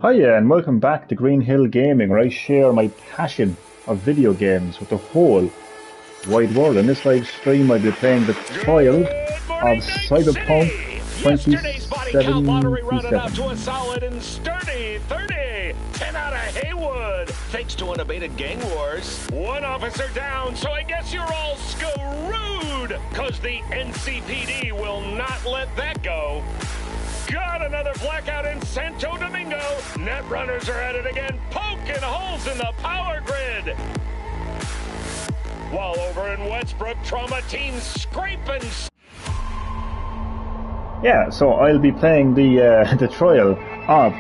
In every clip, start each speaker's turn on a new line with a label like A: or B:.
A: Hiya and welcome back to Green Hill Gaming, where I share my passion of video games with the whole wide world. In this live stream I'll be playing the trial of Cyberpunk
B: Yesterday's body count lottery rounded out
A: 2077.
B: to a solid and sturdy 30. 10 out of Haywood, thanks to unabated gang wars. One officer down, so I guess you're all screwed, cause the NCPD will not let that go. Got another blackout in Santo Domingo. Netrunners are at it again, poking holes in the power grid. While over in Westbrook, trauma teams scraping.
A: Yeah, so I'll be playing the trial of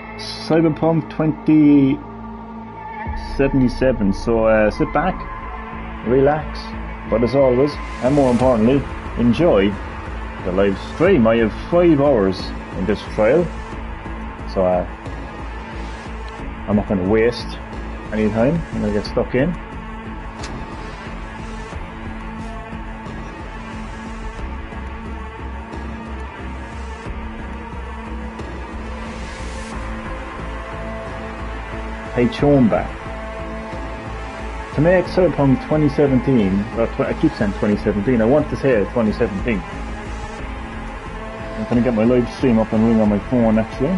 A: Cyberpunk 2077. So sit back, relax, but as always, and more importantly, enjoy the live stream. I have 5 hours in this trial, so I'm not going to waste any time. I'm going to get stuck in. Hey Chomba. To make Cyberpunk 2017, I keep saying 2017, I want to say it 2017. I'm going to get my live stream up and running on my phone actually.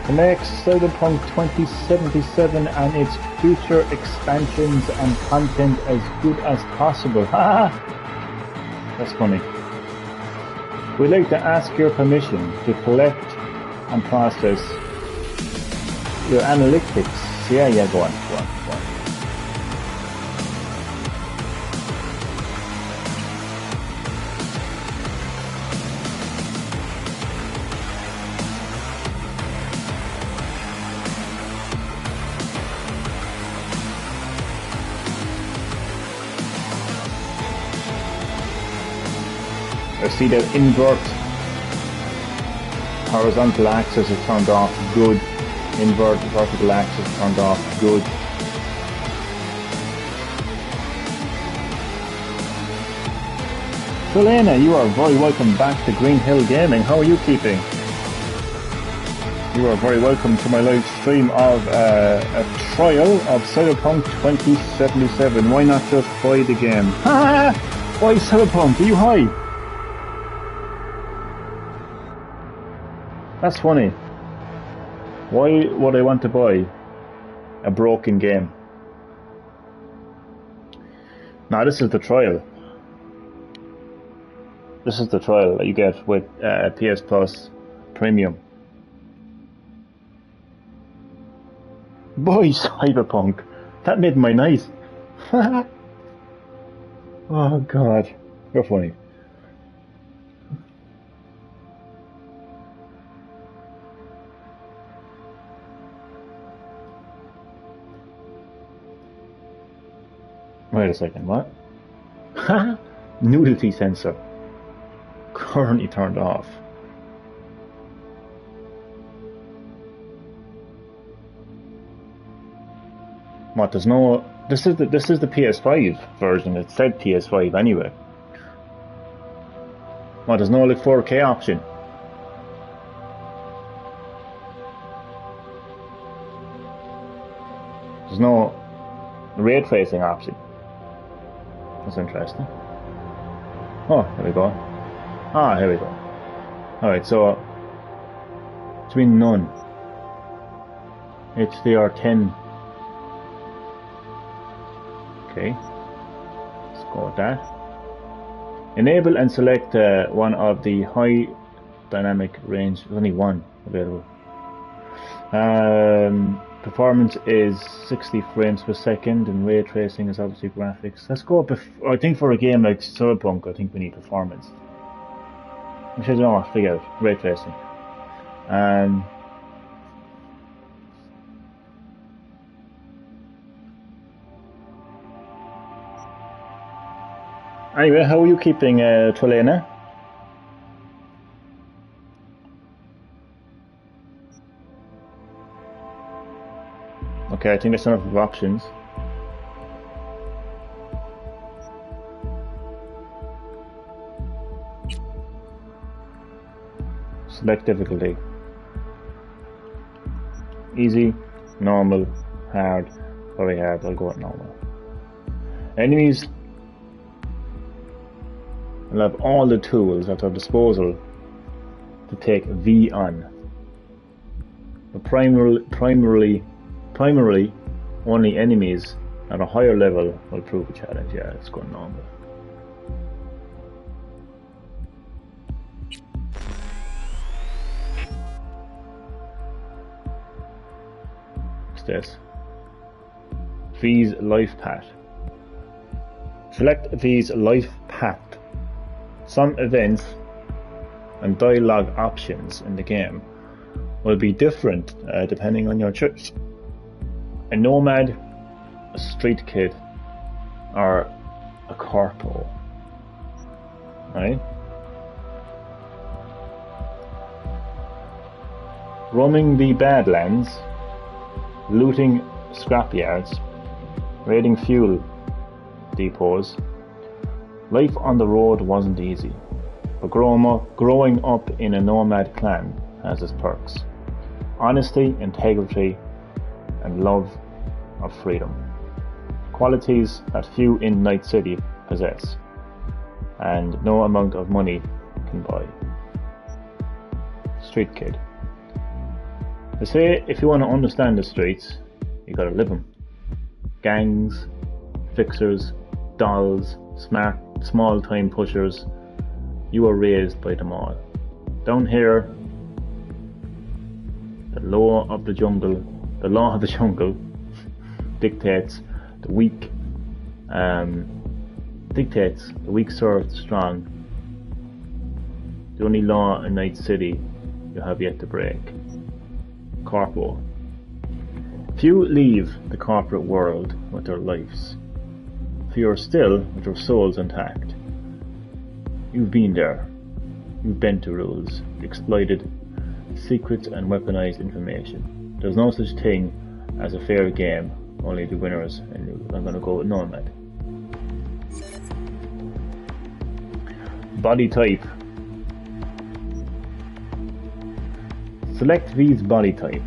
A: To make Cyberpunk 2077 and its future expansions and content as good as possible. Ha! That's funny. We'd like to ask your permission to collect and process your analytics. Yeah, go on. I see that invert horizontal axis is turned off, good. Invert vertical axis turned off, good. Selena, you are very welcome back to Green Hill Gaming. How are you keeping? You are very welcome to my live stream of a trial of Cyberpunk 2077. Why not just buy the game? Why Cyberpunk? Are you high? That's funny. Why would I want to buy a broken game? Now this is the trial. This is the trial that you get with PS Plus Premium. Boy, Cyberpunk. That made my night. Oh God, you're funny. Wait a second, what? Nudity sensor. Currently turned off. What, there's no... This is the PS5 version. It said PS5 anyway. What, there's no like 4K option? There's no ray tracing option. That's interesting. Oh, here we go. Ah, here we go. Alright, so it's been none. HDR10. Okay, let's go with that. Enable and select one of the high dynamic range. There's only one available. Performance is 60 frames per second, and ray tracing is obviously graphics. Let's go up. I think for a game like Cyberpunk, I think we need performance. Which I don't know, figure out ray tracing. Anyway, how are you keeping, Trelena? Okay, I think that's enough of options. Select difficulty. Easy, normal, hard, very hard. I'll go with normal. Enemies will have all the tools at their disposal to take V on. But primarily only enemies at a higher level will prove a challenge. Yeah, let's go normal. What's this? V's life path. Select V's life path. Some events and dialogue options in the game will be different depending on your choice. A nomad, a street kid, or a corpo. Right? Roaming the Badlands, looting scrapyards, raiding fuel depots. Life on the road wasn't easy, but growing up in a nomad clan has its perks. Honesty, integrity, and love of freedom. Qualities that few in Night City possess, and no amount of money can buy. Street kid. They say if you want to understand the streets, you gotta live them. Gangs, fixers, dolls, small time pushers, you were raised by them all. Down here, the law of the jungle dictates the weak serve the strong. The only law in Night City you have yet to break. Corpo. Few leave the corporate world with their lives. Few are still with their souls intact. You've been there. You've bent to rules, exploited secrets and weaponized information. There's no such thing as a fair game, only the winners and losers. I'm gonna go with Nomad. Body type. Select V's body type.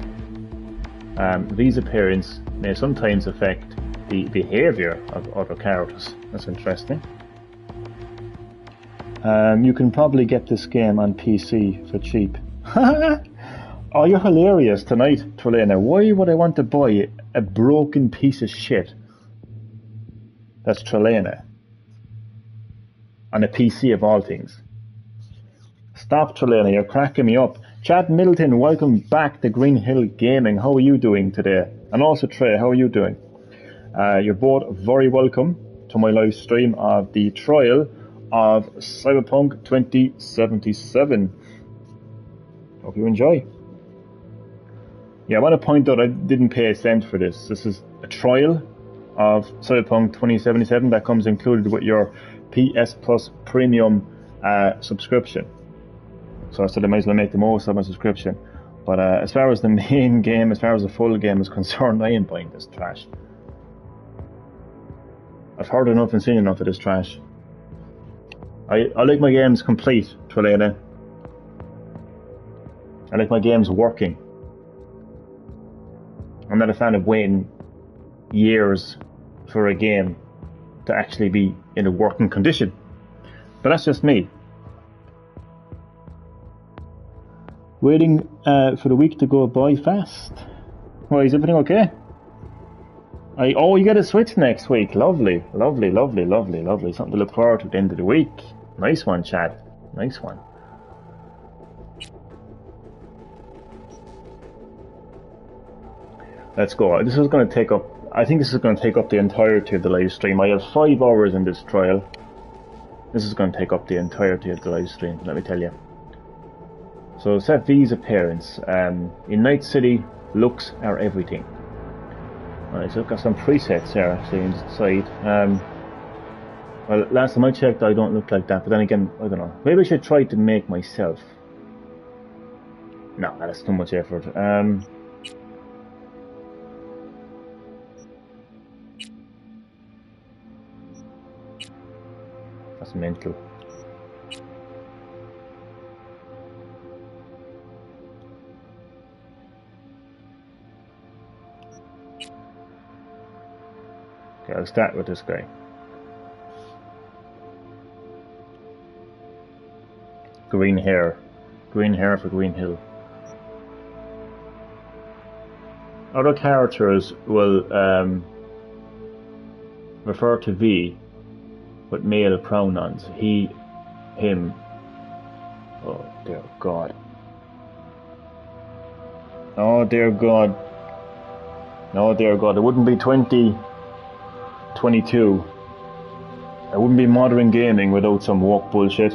A: V's appearance may sometimes affect the behaviour of other characters. That's interesting. You can probably get this game on PC for cheap. Oh, you're hilarious tonight, Trelena. Why would I want to buy a broken piece of shit? That's Trelena. On a PC of all things. Stop, Trelena, you're cracking me up. Chad Middleton, welcome back to Green Hill Gaming. How are you doing today? And also Trey, how are you doing? You're both very welcome to my live stream of the trial of Cyberpunk 2077. Hope you enjoy. Yeah, I want to point out I didn't pay a cent for this. This is a trial of Cyberpunk 2077 that comes included with your PS Plus Premium subscription. So I said I might as well make the most of my subscription. But as far as the main game, as far as the full game is concerned, I ain't buying this trash. I've heard enough and seen enough of this trash. I like my games complete, Trelena. I like my games working. I'm not a fan of waiting years for a game to actually be in a working condition. But that's just me. Waiting for the week to go by fast. Why, is everything okay? Oh, you get a Switch next week. Lovely, lovely, lovely, lovely, lovely. Something to look forward to at the end of the week. Nice one, Chad. Nice one. Let's go. This is going to take up, I think this is going to take up the entirety of the live stream. I have 5 hours in this trial. This is going to take up the entirety of the live stream, let me tell you. So set V's appearance. In Night City, looks are everything. Alright, so I've got some presets here, so you can decide. Well, last time I checked, I don't look like that. But then again, I don't know. Maybe I should try to make myself. No, that's too much effort. That's mental. Okay, I'll start with this guy. Green hair for Green Hill. Other characters will refer to V with male pronouns. He, him. Oh dear God. Oh dear God. Oh dear God. It wouldn't be 2022. It wouldn't be modern gaming without some woke bullshit.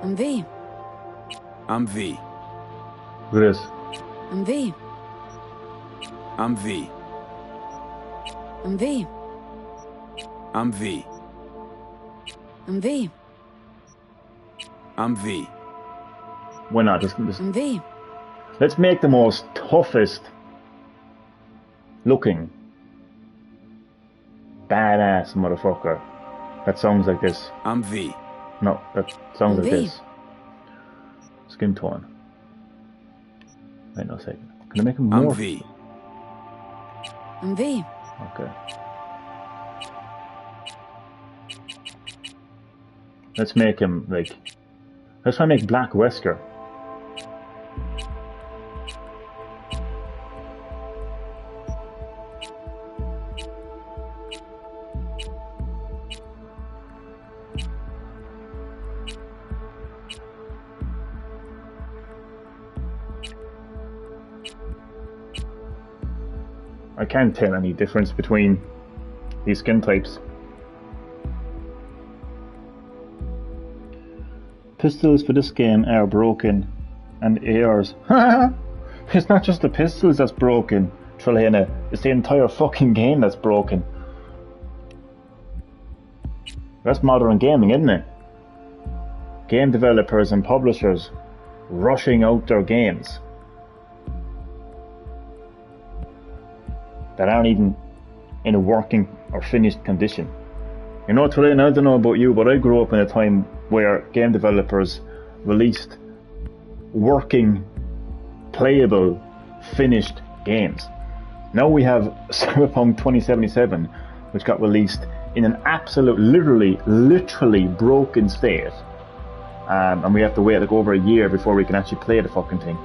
C: I'm V.
D: I'm V.
A: Look at this.
C: I'm V.
D: I'm V.
C: I'm V.
D: I'm V.
C: I'm V.
D: I'm V.
A: Why not?
C: I'm V.
A: Let's make the most toughest looking badass motherfucker that sounds like this.
D: I'm V.
A: No, that sounds like
C: V.
A: this. Skin tone. Wait no second. Can I make him more?
D: I'm V.
C: I'm V.
A: Okay. Let's make him like. Let's try and make Black Wesker. I can't tell any difference between these skin types. Pistols for this game are broken, and ARs. It's not just the pistols that's broken, Trelena. It's the entire fucking game that's broken. That's modern gaming, isn't it? Game developers and publishers rushing out their games that aren't even in a working or finished condition. You know, Trelena, I don't know about you, but I grew up in a time where game developers released working, playable, finished games. Now we have Cyberpunk 2077, which got released in an absolute, literally broken state. And we have to wait like over a year before we can actually play the fucking thing.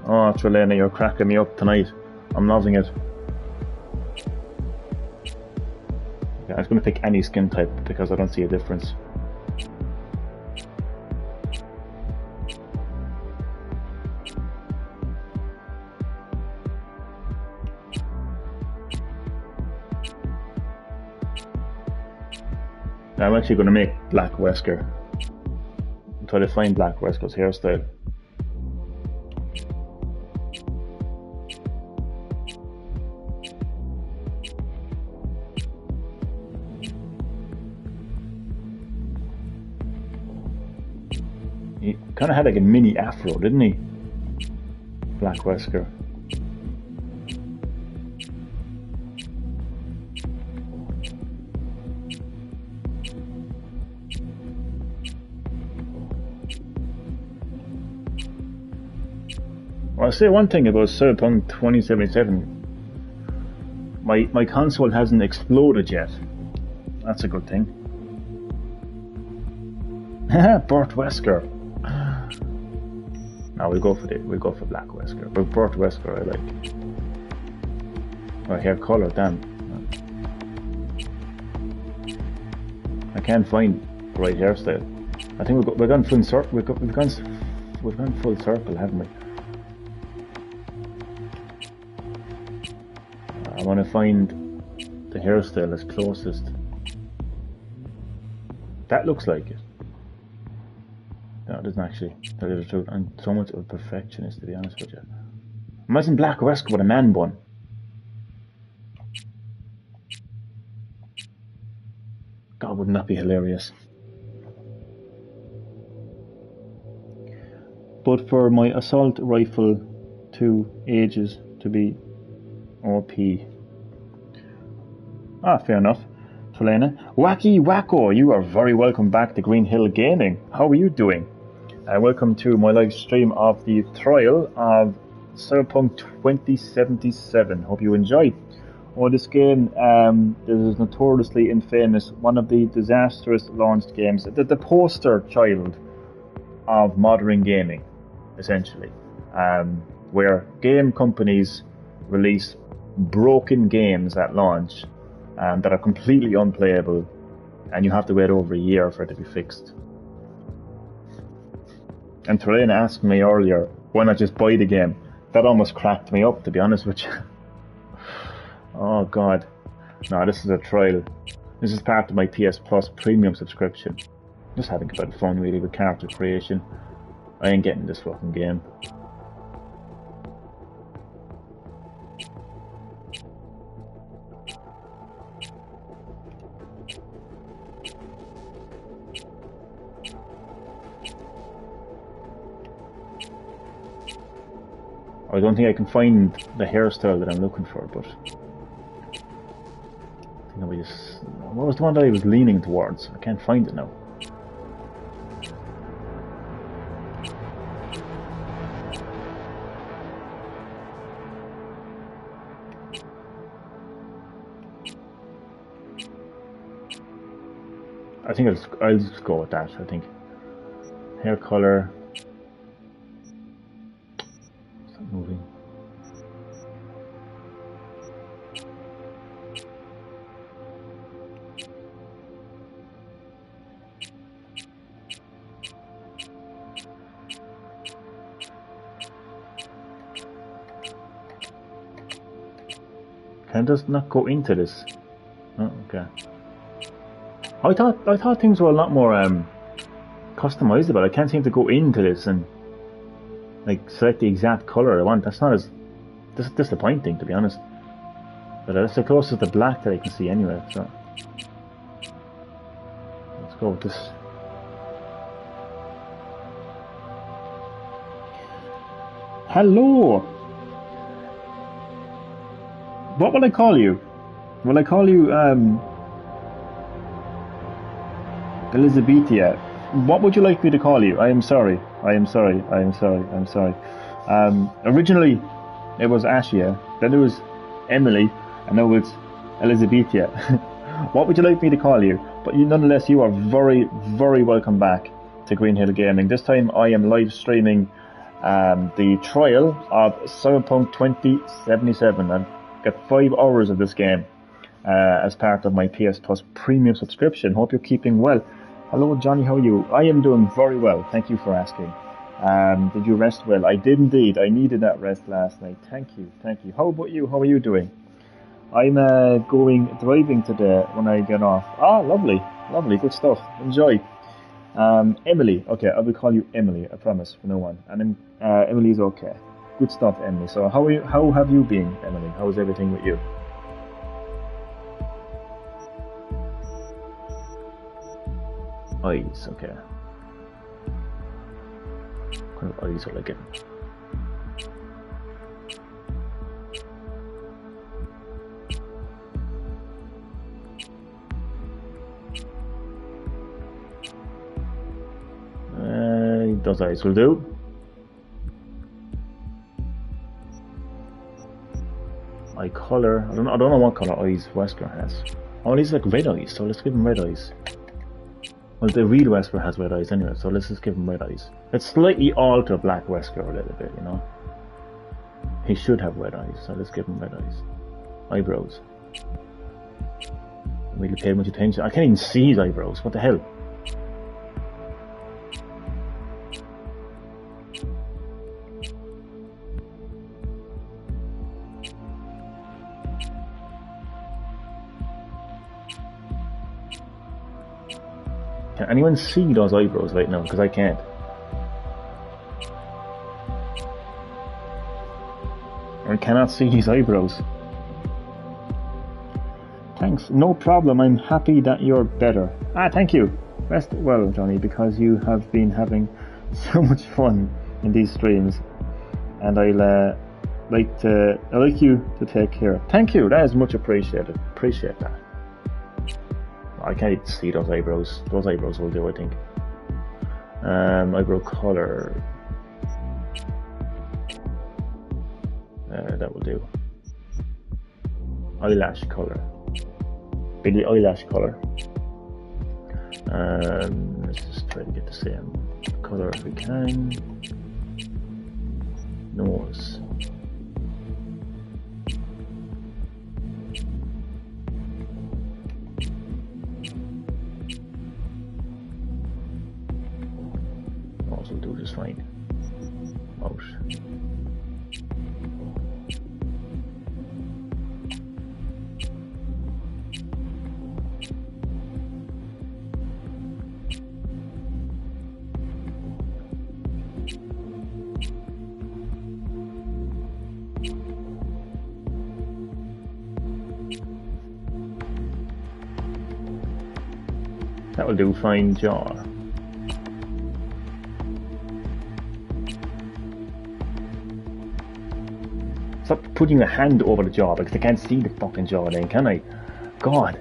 A: Oh, Trelena, you're cracking me up tonight. I'm loving it. Okay, I'm just going to pick any skin type because I don't see a difference. I'm actually going to make Black Wesker. I'm trying to find Black Wesker's hairstyle. He kind of had like a mini afro, didn't he? Black Wesker. Well, I'll say one thing about Cyberpunk 2077. My console hasn't exploded yet. That's a good thing. Burt Wesker. No, we'll go for Black Wesker. But Burt Wesker I like. Oh, hair colour, damn. I can't find the right hairstyle. I think we've gone full circle. We've gone full circle, haven't we? I want to find the hairstyle that's closest. That looks like it. No, it doesn't actually tell you the truth. I'm so much of a perfectionist, to be honest with you. Imagine Black Wesker with a man bun. God, wouldn't that be hilarious? But for my assault rifle to ages to be OP. Ah, fair enough. Tulena. Wacky Wacko, you are very welcome back to Green Hill Gaming. How are you doing? Welcome to my live stream of the trial of Cyberpunk 2077. Hope you enjoy. Oh, this game is notoriously infamous, one of the disastrous launched games, the poster child of modern gaming, essentially, where game companies release broken games at launch that are completely unplayable, and you have to wait over a year for it to be fixed. And Terrain asked me earlier, why not just buy the game? That almost cracked me up, to be honest with you. Oh god. No, this is a trial. This is part of my PS Plus premium subscription. Just having a bit of fun really with character creation. I ain't getting this fucking game. I don't think I can find the hairstyle that I'm looking for, but I think I just... What was the one that I was leaning towards? I can't find it now. I think I'll just go with that, I think. Hair color. Stop moving. Can I just not go into this? Oh, okay. I thought things were a lot more customizable. I can't seem to go into this and like select the exact color I want. That's not as disappointing, to be honest. But that's the closest to black that I can see anyway. So let's go with this. Hello. What will I call you? Will I call you Elizabethia? What would you like me to call you? I am sorry. Originally, it was Ashia, then it was Emily, and now it's Elizabethia. What would you like me to call you? But nonetheless, you are very, very welcome back to Green Hill Gaming. This time I am live streaming the trial of Cyberpunk 2077. I've got 5 hours of this game as part of my PS Plus premium subscription. Hope you're keeping well. Hello Johnny, how are you? I am doing very well, thank you for asking. Did you rest well? I did indeed. I needed that rest last night. Thank you. How about you? How are you doing? I'm going driving today when I get off. Ah, lovely, good stuff. Enjoy. Emily, okay, I will call you Emily, I promise, for no one. And Emily's okay. Good stuff, Emily. So how have you been, Emily? How's everything with you? Eyes, okay. What kind of eyes are I getting? Those eyes will do. Eye color. I don't know what color eyes Wesker has. Oh, he's like red eyes, so let's give him red eyes. Well, the real Wesker has red eyes anyway, so let's just give him red eyes. Let's slightly alter Black Wesker a little bit, you know. He should have red eyes, so let's give him red eyes. Eyebrows. I really paid much attention. I can't even see his eyebrows. What the hell? Can anyone see those eyebrows right now? Because I can't. cannot see his eyebrows. Thanks, no problem. I'm happy that you're better. Thank you. Rest well, Johnny, because you have been having so much fun in these streams, and I'll like you to take care. Thank you. That is much appreciated. Appreciate that. I can't even see those eyebrows. Those eyebrows will do, I think. Eyebrow color. That will do. Eyelash color. Big eyelash color. Let's just try to get the same color if we can. Nose. Nose will do just fine. Out. That will do fine, jaw. Stop putting your hand over the jaw because I can't see the fucking jaw then, can I? God.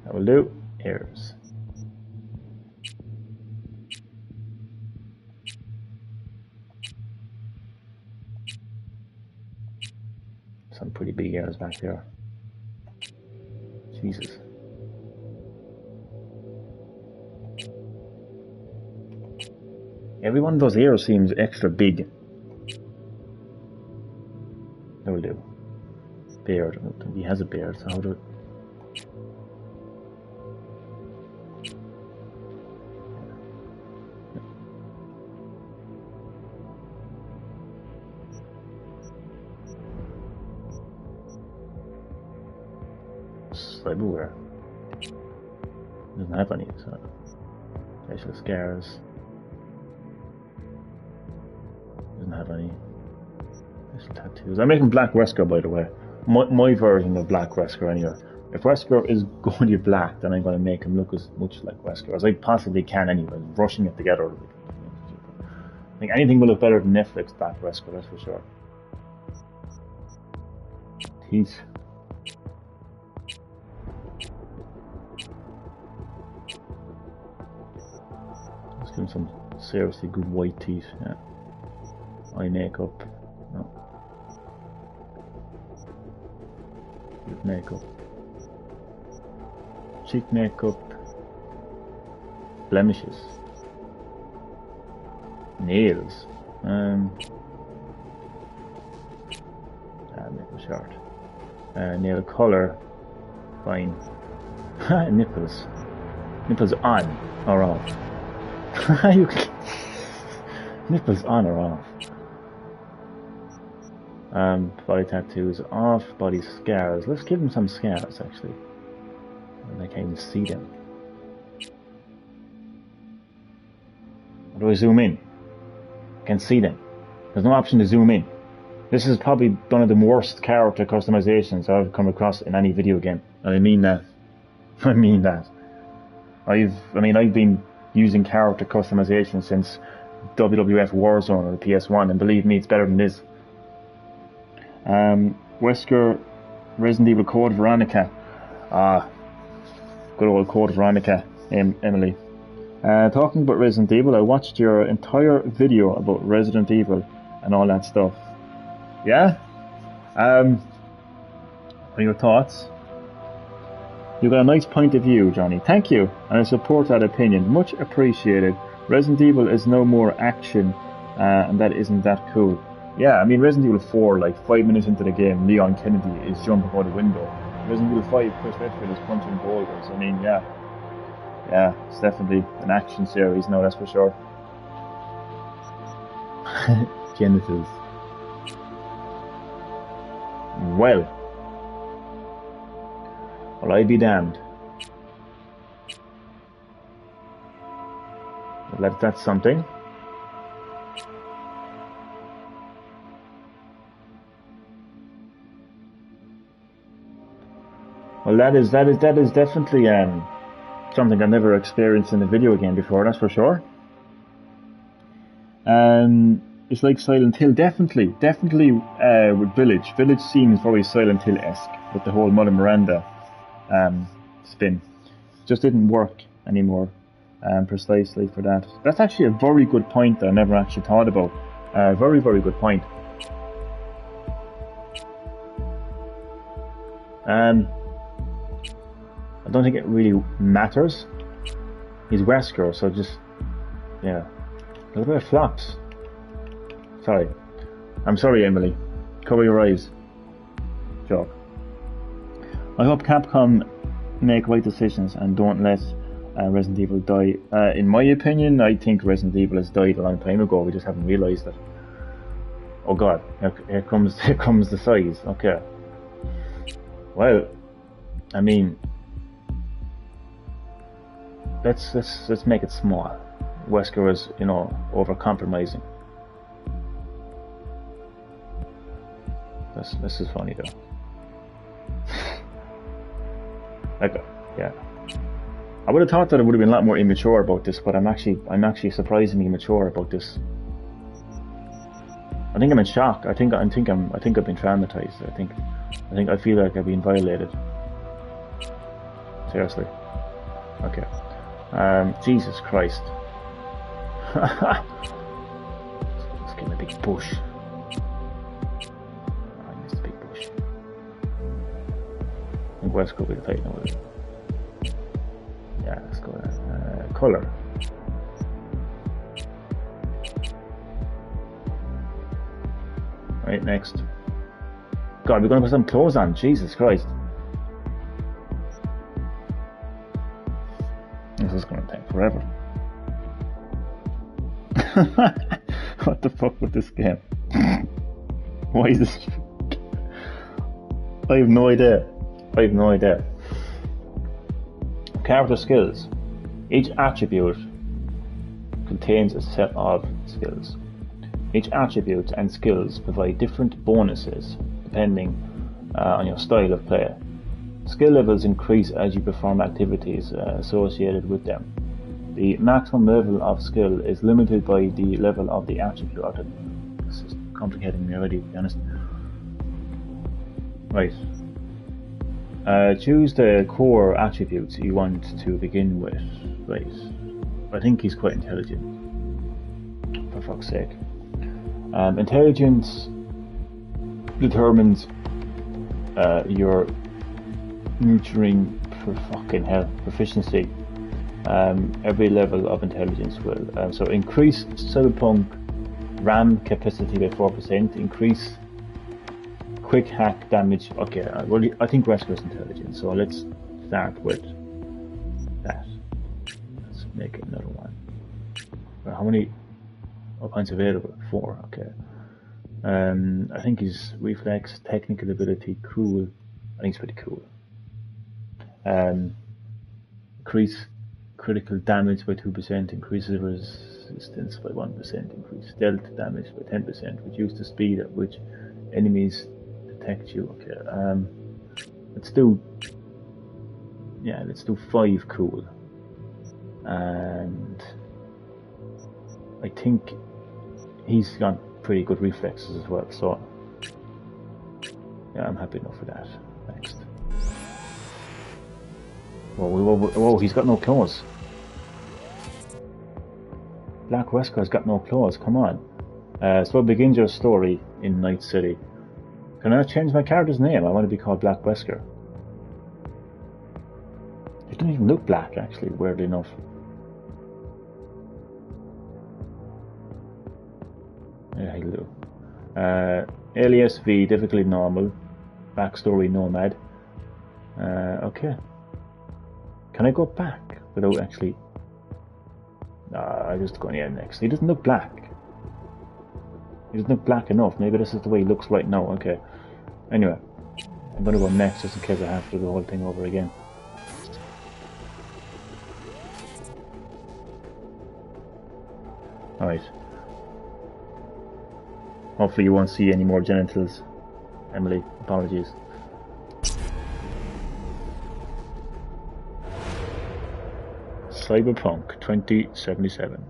A: That will do. Ears. Some pretty big ears back there. Jesus. Every one of those ears seems extra big. That will do. Beard. I don't think he has a beard, so how do... Everywhere. Doesn't have any, so facial scars. Doesn't have any facial tattoos. I'm making Black Wesker, by the way. My version of Black Wesker, anyway. If Wesker is going to be black, then I'm going to make him look as much like Wesker as I possibly can, anyway. Rushing it together. I think anything will look better than Netflix Black Wesker, that's for sure. Teeth. Give him some seriously good white teeth, yeah. Eye makeup, no. Lip makeup. Cheek makeup. Blemishes. Nails. Makeup short. Nail color. Fine. Nipples. Nipples on or off? You can... Nipples on or off? Body tattoos off, body scars. Let's give him some scars, actually. And I can't even see them. How do I zoom in? I can see them. There's no option to zoom in. This is probably one of the worst character customizations I've come across in any video game. And I mean that. I mean that. I've been using character customization since WWF Warzone or the PS1, and believe me, it's better than this. Wesker, Resident Evil Code Veronica. Good old Code Veronica, Emily. Talking about Resident Evil, I watched your entire video about Resident Evil and all that stuff. Yeah? What are your thoughts? You got a nice point of view, Johnny. Thank you, and I support that opinion. Much appreciated. Resident Evil is no more action, and that isn't that cool. Yeah, I mean, Resident Evil 4, like 5 minutes into the game, Leon Kennedy is jumping out the window. Resident Evil 5, Chris Redfield is punching boulders. I mean, yeah. Yeah, it's definitely an action series now, that's for sure. Genitals. Well, I be damned. That's something. Well, that is definitely something I've never experienced in a video game before. That's for sure. It's like Silent Hill, definitely with Village. Village seems very Silent Hill-esque with the whole Mother Miranda spin. Just didn't work anymore, precisely for that. That's actually a very good point that I never actually thought about. Very good point. I don't think it really matters. He's Wesker, so just, yeah. A little bit of flops. Sorry. I'm sorry, Emily. Cover your eyes. Joke. I hope Capcom make right decisions and don't let Resident Evil die. In my opinion, I think Resident Evil has died a long time ago. We just haven't realised it. Oh god, here comes the size. Okay. Well, I mean, let's make it small. Wesker is, you know, over-compromising. This is funny though. Okay, yeah. I would have thought that it would have been a lot more immature about this, but I'm actually surprisingly mature about this. I think I'm in shock. I think I've been traumatized. I feel like I've been violated. Seriously. Okay. Jesus Christ. Let's get a big bush. I missed a big bush. I think West will be the fight now with it. Yeah, let's go there. Colour. Right, next. God, we're gonna put some clothes on. Jesus Christ. This is gonna take forever. What the fuck with this game? Why is this? I have no idea. Character skills. Each attribute contains a set of skills. Each attribute and skills provide different bonuses depending on your style of play. Skill levels increase as you perform activities associated with them. The maximum level of skill is limited by the level of the attribute. This is complicating me already, to be honest. Right. Choose the core attributes you want to begin with. Right. I think he's quite intelligent. For fuck's sake. Intelligence determines your nurturing proficiency. Every level of intelligence will. So increase Cyberpunk RAM capacity by 4%, increase quick hack damage. Okay, well, I think Rescue's intelligent, so let's start with that. Let's make another one. Well, how many points available? 4, okay. I think his reflex, technical ability, cool. I think it's pretty cool. Increase critical damage by 2%, increases resistance by 1%, increase stealth damage by 10%, reduce the speed at which enemies detect you. Okay, let's do 5 cool. And I think he's got pretty good reflexes as well, so yeah, I'm happy enough with that. Next. Whoa, he's got no claws. Black Wesker's got no claws, come on. So begins your story in Night City. Can I change my character's name? I want to be called Black Wesker. He doesn't even look black, actually, weirdly enough. Yeah, he'll do. Alias V, difficulty normal. Backstory nomad. Okay. Can I go back without actually... I just go next. He doesn't look black. He doesn't look black enough. Maybe this is the way he looks right now. Okay. Anyway. I'm gonna go next just in case I have to do the whole thing over again. Alright. Hopefully you won't see any more genitals. Emily, apologies. Cyberpunk 2077.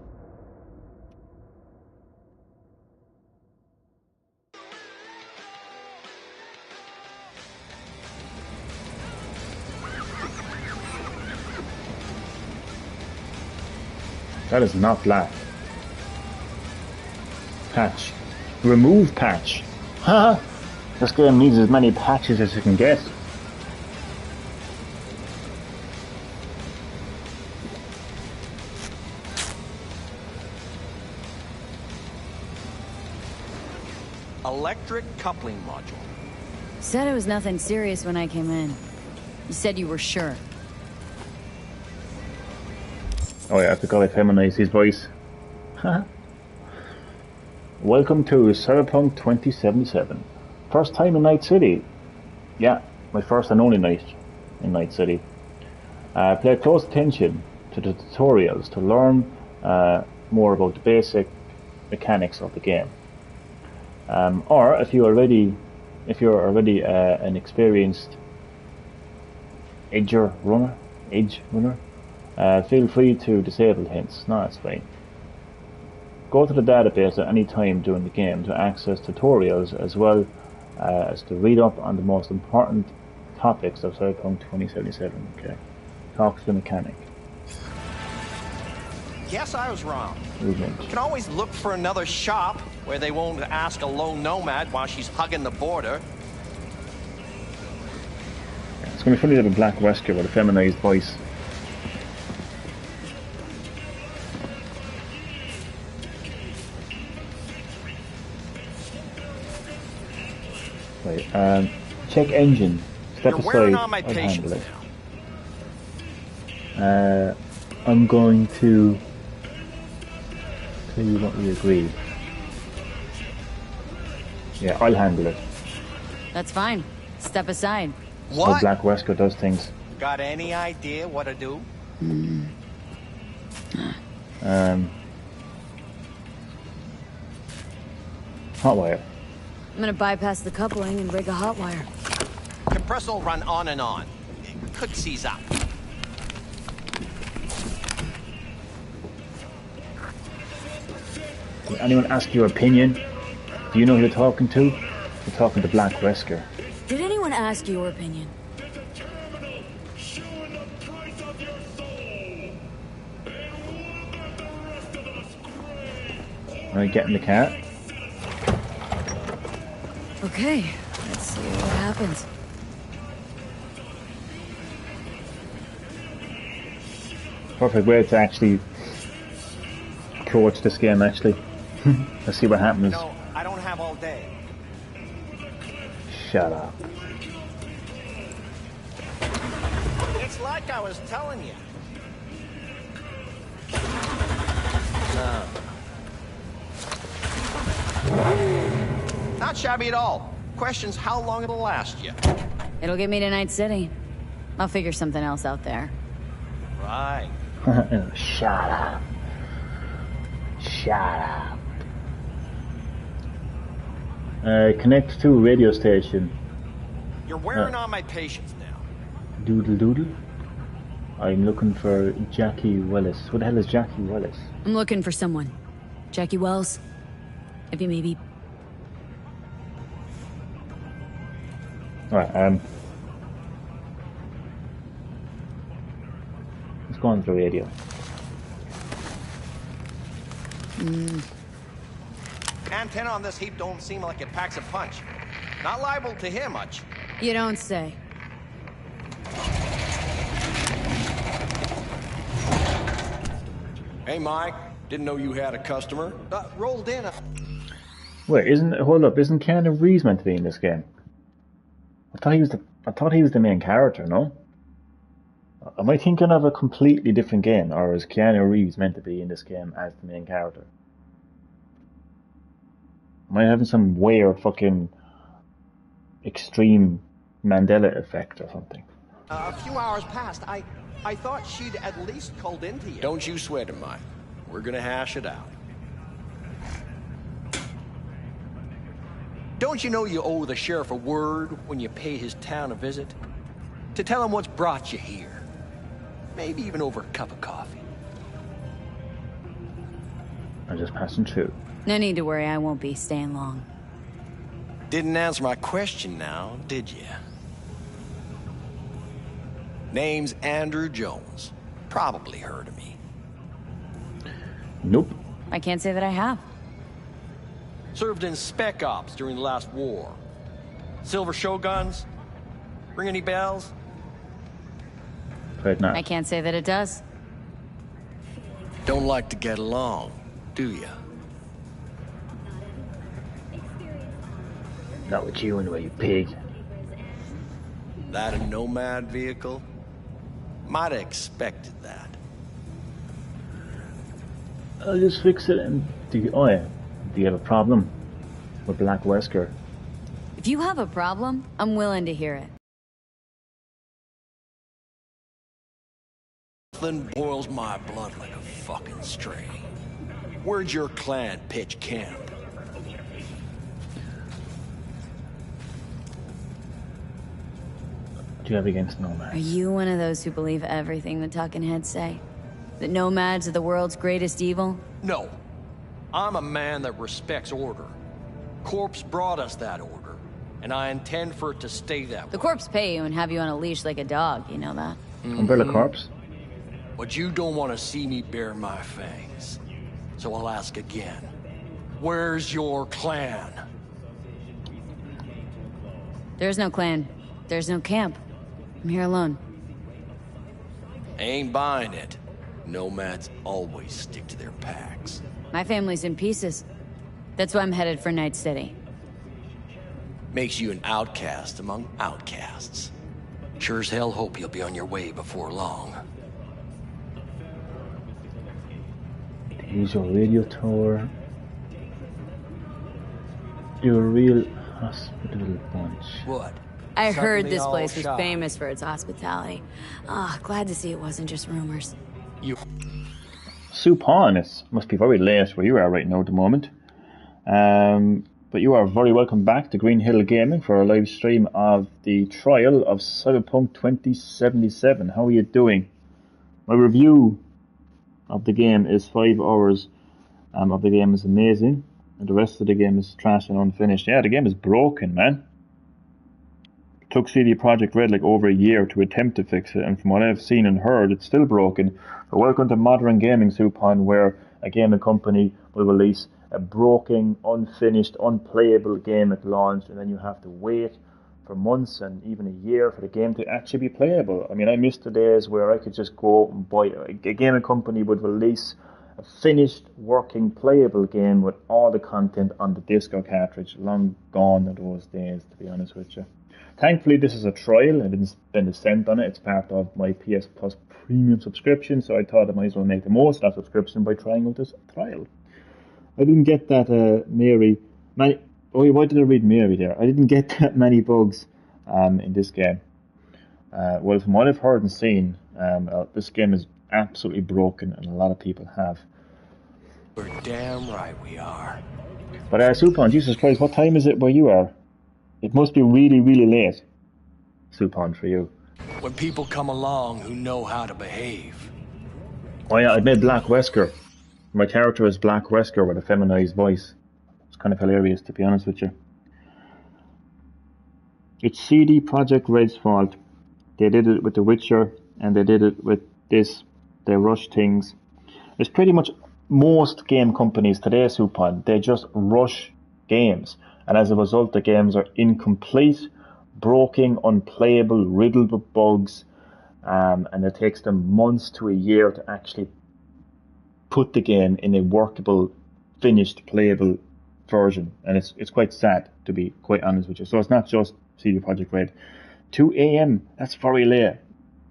A: That is not black. Patch. Remove patch. Haha! This game needs as many patches as it can get.
E: Electric coupling module.
C: Said it was nothing serious when I came in. You said you were sure.
A: Oh yeah, I forgot I feminized his voice. Welcome to Cyberpunk 2077. First time in Night City. Yeah, my first and only night in Night City. Pay close attention to the tutorials to learn more about the basic mechanics of the game. Or if you're already an experienced edge runner, feel free to disable hints. No, that's fine. Go to the database at any time during the game to access tutorials as well as to read up on the most important topics of Cyberpunk 2077. Okay. Talk to the mechanic.
E: Guess I was wrong.
A: Movement.
E: You can always look for another shop where they won't ask a lone nomad while she's hugging the border.
A: Yeah, it's going to be funny to have a black Wesker with a feminized voice. Right, check engine. Step
E: You're
A: aside.
E: wearing on my
A: I'll
E: patience
A: handle it. I'm going to tell you what we agreed. Yeah, I'll handle it.
C: That's fine. Step aside.
A: How
E: What?
A: Black Wesker does things.
E: Got any idea what to do?
A: Hotwire.
C: I'm gonna bypass the coupling and rig a hot wire.
E: Compressor will run on and on. It could seize up.
A: Did anyone ask your opinion? Do you know who you're talking to? You're talking to Black Wesker.
C: Did anyone ask your opinion?
A: Alright, get in the car.
C: Okay, let's see what happens.
A: Perfect way to actually approach this game, actually. Let's see what happens.
E: No, I don't have all day.
A: Shut up.
E: It's like I was telling you. Not shabby at all. Question's how long it'll last you.
C: It'll get me to Night City. I'll figure something else out there.
E: Right.
A: Shut up. Shut up. Connect to radio station.
E: You're wearing on my patience now.
A: Doodle doodle. I'm looking for Jackie Willis. Who the hell is Jackie Willis?
C: I'm looking for someone. Jackie Wells? If you maybe...
A: Alright, let's go on to the radio.
E: Antenna on this heap don't seem like it packs a punch. Not liable to hear much.
C: You don't say.
F: Hey, Mike. Didn't know you had a customer.
E: Rolled in.
A: Wait, hold up, isn't Keanu Reeves meant to be in this game? I thought he was the main character, no? Am I thinking of a completely different game, or is Keanu Reeves meant to be in this game as the main character? Am I having some weird fucking extreme Mandela effect or something?
E: A few hours passed. I thought she'd at least called into you.
F: Don't you sweat it, Mike. We're gonna hash it out.
E: Don't you know you owe the sheriff a word when you pay his town a visit? To tell him what's brought you here. Maybe even over a cup of coffee.
A: I'm just passing through.
C: No need to worry, I won't be staying long.
E: Didn't answer my question now, did you? Name's Andrew Jones. Probably heard of me.
A: Nope.
C: I can't say that I have.
E: Served in Spec Ops during the last war. Silver Shoguns? Ring any bells?
A: Afraid not.
C: I can't say that it does.
E: Don't like to get along, do you?
A: Not with you anyway, you pig.
E: That a Nomad vehicle? Might have expected that.
A: I'll just fix it and oh yeah. Do you have a problem with Black Wesker?
C: If you have a problem, I'm willing to hear it.
E: Nothing boils my blood like a fucking string. Where'd your clan pitch camp?
A: What do you have against
C: Are
A: Nomads?
C: you one of those who believe everything the talking heads say? That nomads are the world's greatest evil?
E: No. I'm a man that respects order. Corpse brought us that order, and I intend for it to stay that way.
C: The corpse pay you and have you on a leash like a dog, you know that?
A: Umbrella Corps?
E: But you don't want to see me bare my fangs. So I'll ask again. Where's your clan?
C: There's no clan. There's no camp. I'm here alone.
E: Ain't buying it. Nomads always stick to their packs.
C: My family's in pieces. That's why I'm headed for Night City.
E: Makes you an outcast among outcasts. Sure as hell hope you'll be on your way before long.
A: Use your radio tower. You're a real hospitable bunch.
E: What?
C: I heard
E: Suddenly
C: this
E: all
C: place was
E: shy.
C: famous for its hospitality. Ah, glad to see it wasn't just rumors.
E: You...
A: Supon, it must be very late where you are right now at the moment. But you are very welcome back to Green Hill Gaming for a live stream of the trial of Cyberpunk 2077. How are you doing? My review of the game is 5 hours. Of the game is amazing, and the rest of the game is trash and unfinished. Yeah, the game is broken, man. It took CD Projekt Red like over a year to attempt to fix it, and from what I've seen and heard, it's still broken. But welcome to Modern Gaming, Supon, where a gaming company will release a broken, unfinished, unplayable game at launch, and then you have to wait for months and even a year for the game to actually be playable. I mean, I miss the days where I could just go out and buy a gaming company would release a finished, working, playable game with all the content on the disc or cartridge. Long gone are those days, to be honest with you. Thankfully, this is a trial. I didn't spend a cent on it. It's part of my PS Plus premium subscription, so I thought I might as well make the most of that subscription by trying out this trial. I didn't get that why did I read Mary there? I didn't get that many bugs in this game. Well, from what I've heard and seen, this game is absolutely broken, and a lot of people have.
E: We're damn right we are.
A: But Supon, Jesus Christ, what time is it where you are? It must be really, really late, Supon, for you.
E: When people come along who know how to behave.
A: Oh yeah, I made Black Wesker. My character is Black Wesker with a feminized voice. It's kind of hilarious, to be honest with you. It's CD Projekt Red's fault. They did it with The Witcher, and they did it with this. They rush things. It's pretty much most game companies today, Supon. They just rush games. And as a result, the games are incomplete, broken, unplayable, riddled with bugs. And it takes them months to a year to actually put the game in a workable, finished, playable version. And it's quite sad, to be quite honest with you. So it's not just CD Projekt Red. 2 a.m, that's very late.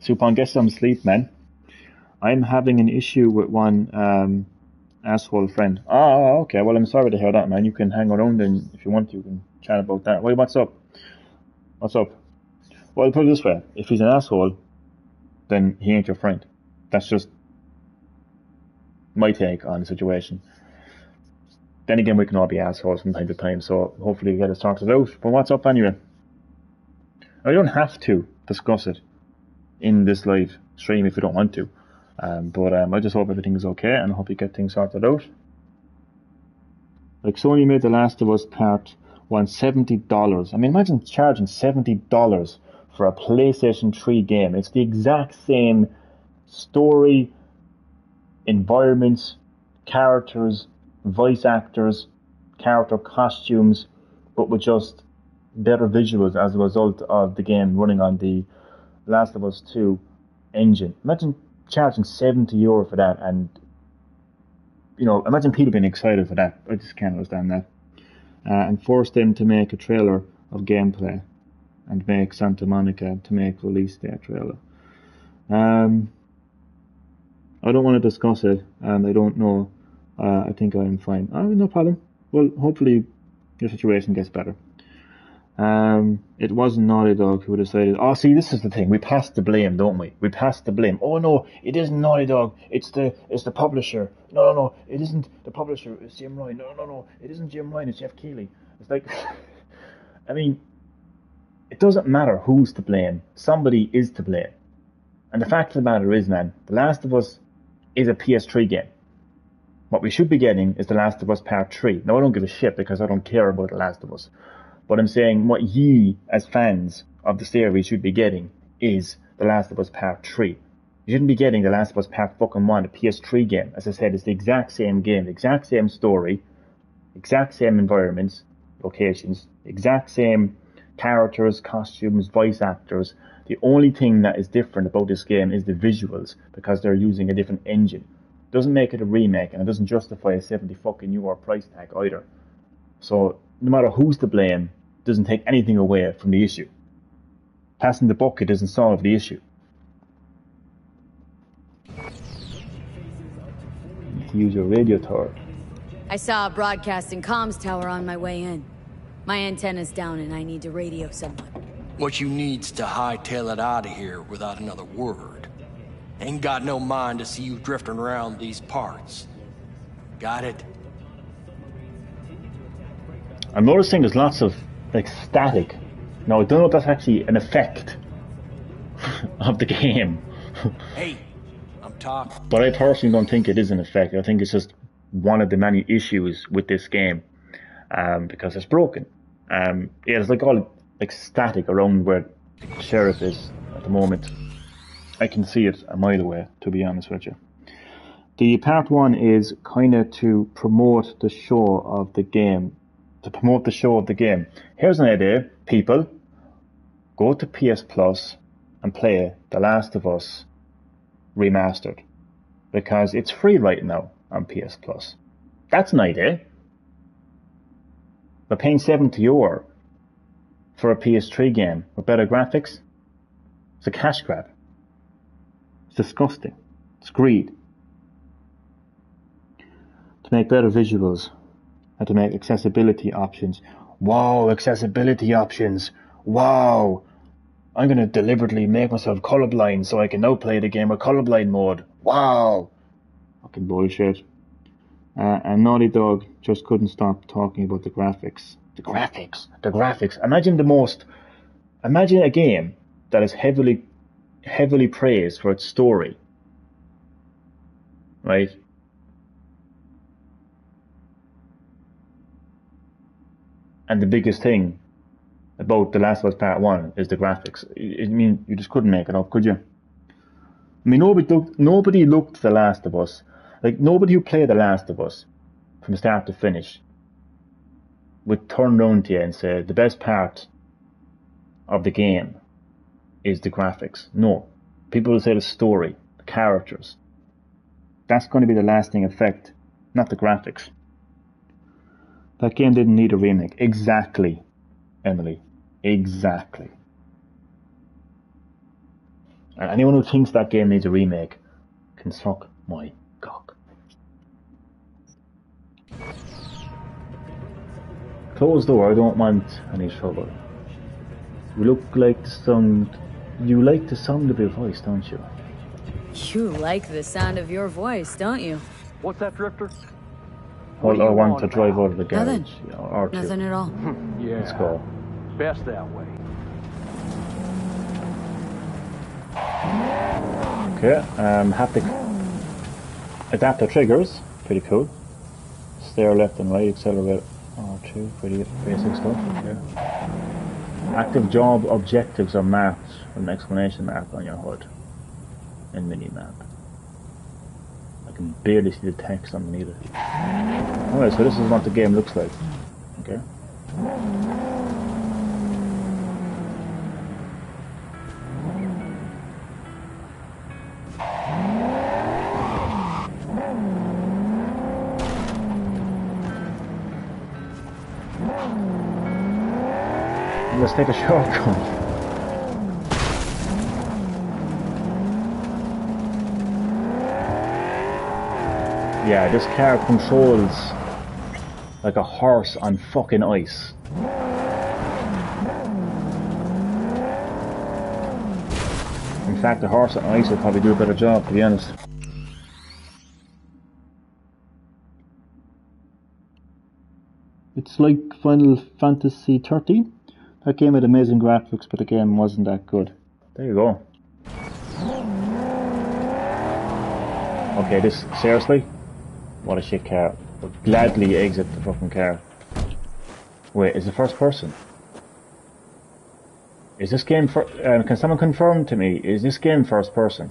A: Supon, get some sleep, man. I'm having an issue with one asshole friend. Oh, okay. Well, I'm sorry to hear that, man. You can hang around and if you want to, you can chat about that. Wait, what's up? What's up? Well, put it this way. If he's an asshole, then he ain't your friend. That's just my take on the situation. then again, we can all be assholes from time to time, so hopefully we get it sorted out. But what's up anyway? I don't have to discuss it in this live stream if you don't want to. But I just hope everything is okay, and I hope you get things sorted out. Like, Sony made The Last of Us Part 1 $70. I mean, imagine charging $70 for a PlayStation 3 game. It's the exact same story, environments, characters, voice actors, character costumes, but with just better visuals as a result of the game running on the Last of Us 2 engine. Imagine charging €70 for that, and imagine people being excited for that. I just can't understand that. And force them to make a trailer of gameplay, and make Santa Monica to make release day trailer. I don't want to discuss it, and I don't know. I think I'm fine. No problem. Well, hopefully your situation gets better. It wasn't Naughty Dog who decided. Oh, see, this is the thing. We pass the blame, don't we? We pass the blame. Oh no, it isn't Naughty Dog. It's the publisher. No, it isn't the publisher. It's Jim Ryan. No, it isn't Jim Ryan. It's Jeff Keighley. It's like, I mean, it doesn't matter who's to blame. Somebody is to blame. And the fact of the matter is, man, The Last of Us is a PS3 game. What we should be getting is The Last of Us Part 3. Now, I don't give a shit because I don't care about The Last of Us. But I'm saying what ye, as fans of the series, should be getting is The Last of Us Part 3. You shouldn't be getting The Last of Us Part fucking 1, a PS3 game. As I said, it's the exact same game, the exact same story, exact same environments, locations, exact same characters, costumes, voice actors. The only thing that is different about this game is the visuals, because they're using a different engine. Doesn't make it a remake, and it doesn't justify a €70 price tag either. So no matter who's to blame, doesn't take anything away from the issue. Passing the bucket doesn't solve the issue. You need to use your radio tower.
C: I saw a broadcasting comms tower on my way in. My antenna's down and I need to radio someone.
E: What you need's to hightail it out of here without another word. Ain't got no mind to see you drifting around these parts. Got it?
A: I'm noticing there's lots of static. Now, I don't know if that's actually an effect of the game.
E: Hey, I'm talking.
A: But I personally don't think it is an effect. I think it's just one of the many issues with this game, because it's broken. It's all static around where the sheriff is at the moment. I can see it a mile away, to be honest with you. The part 1 is kind of to promote the show of the game. Here's an idea, people. Go to PS Plus and play The Last of Us Remastered, because it's free right now on PS Plus. That's an idea. But paying €70 for a PS3 game with better graphics, it's a cash grab. It's disgusting. It's greed. To make better visuals and to make accessibility options. Wow, accessibility options. Wow. I'm going to deliberately make myself colorblind so I can now play the game with colorblind mode. Wow. Fucking bullshit. And Naughty Dog just couldn't stop talking about the graphics. The graphics. Imagine a game that is heavily praised for its story. Right? And the biggest thing about The Last of Us Part 1 is the graphics. I mean, you just couldn't make it up, could you? I mean, nobody looked The Last of Us. Nobody who played The Last of Us from start to finish would turn around to you and say, the best part of the game is the graphics. No. People will say the story, the characters. That's going to be the lasting effect, not the graphics. That game didn't need a remake. Exactly, Emily. Exactly. And anyone who thinks that game needs a remake can suck my cock. Close door, I don't want any trouble. You like the sound of your voice, don't you?
C: You like the sound of your voice, don't you?
E: What's that, Drifter?
A: Well,
E: do
A: I
E: you
A: want
E: want
A: to drive
E: now?
A: out of the garage.
C: Nothing.
A: You know, or two.
C: Nothing at all.
E: Yeah.
A: Let's go.
E: Best that way.
A: Okay, haptic adapter triggers, pretty cool. Steer left and right, accelerate R2, pretty basic stuff. Okay. Active job objectives are marked with an exclamation mark on your HUD in mini-map. I can barely see the text underneath it. Alright, so this is what the game looks like. Okay. Let's take a shortcut. Yeah, this car controls like a horse on fucking ice. In fact, the horse on ice will probably do a better job, to be honest. It's like Final Fantasy 30. That game had amazing graphics, but the game wasn't that good. There you go. Okay, this, seriously? What a shit car. I'll gladly exit the fucking car. Wait, is it first person? Is this game can someone confirm to me, is this game first person?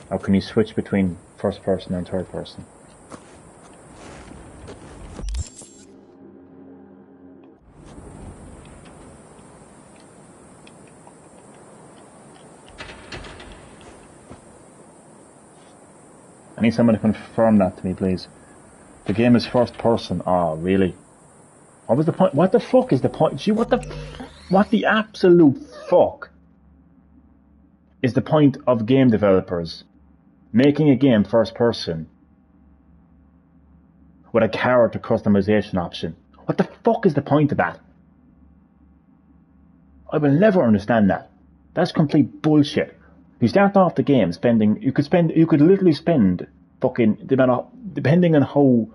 A: Or can you switch between first person and third person? I need someone to confirm that to me, please. The game is first person. Oh, really? What was the point? What the fuck is the point? Gee, what the absolute fuck is the point of game developers making a game first person with a character customization option? What the fuck is the point of that? I will never understand that. That's complete bullshit. You start off the game you could literally spend fucking, depending on how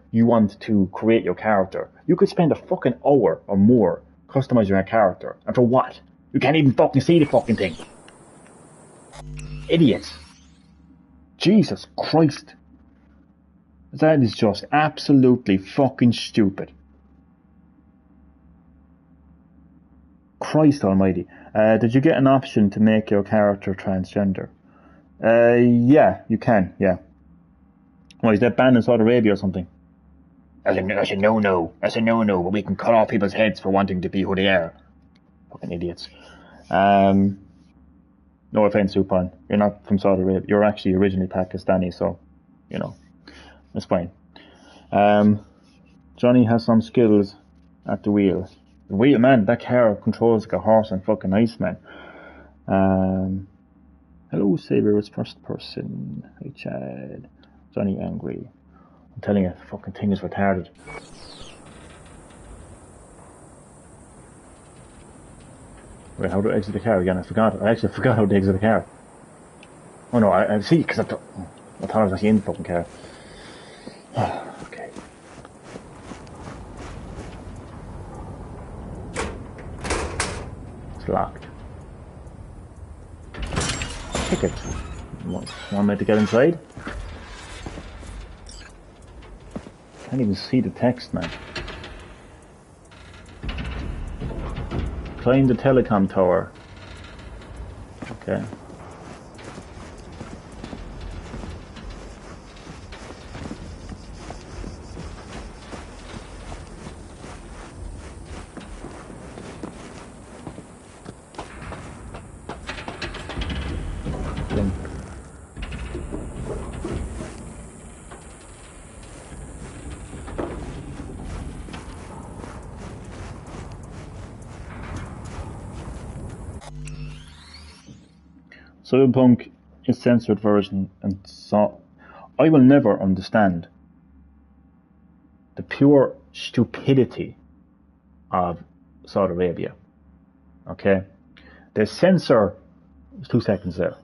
A: you want to create your character, you could spend a fucking hour or more customizing your character. And for what? You can't even fucking see the fucking thing. Idiots. Jesus Christ. That is just absolutely fucking stupid. Christ almighty. Did you get an option to make your character transgender? Yeah, you can, yeah. Well, is that banned in Saudi Arabia or something? That's a no-no. That's a no-no, but we can cut off people's heads for wanting to be who they are. Fucking idiots. No offense, Supon. You're not from Saudi Arabia. You're actually originally Pakistani, so, you know, that's fine. Johnny has some skills at the wheel. The wheel, man, that car controls like a horse and fucking ice, man. Hello, Saber, it's first person. Hey, Chad. Johnny angry. I'm telling you, the fucking thing is retarded. Wait, how do I exit the car again? I actually forgot how to exit the car. Oh no, I see, because I thought I was actually in the fucking car. Okay. It's locked. Ticket. Want me to get inside? Can't even see the text, man. Climb the telecom tower. Okay. Cyberpunk is censored version, and so I will never understand the pure stupidity of Saudi Arabia. Okay, they censor. 2 seconds there.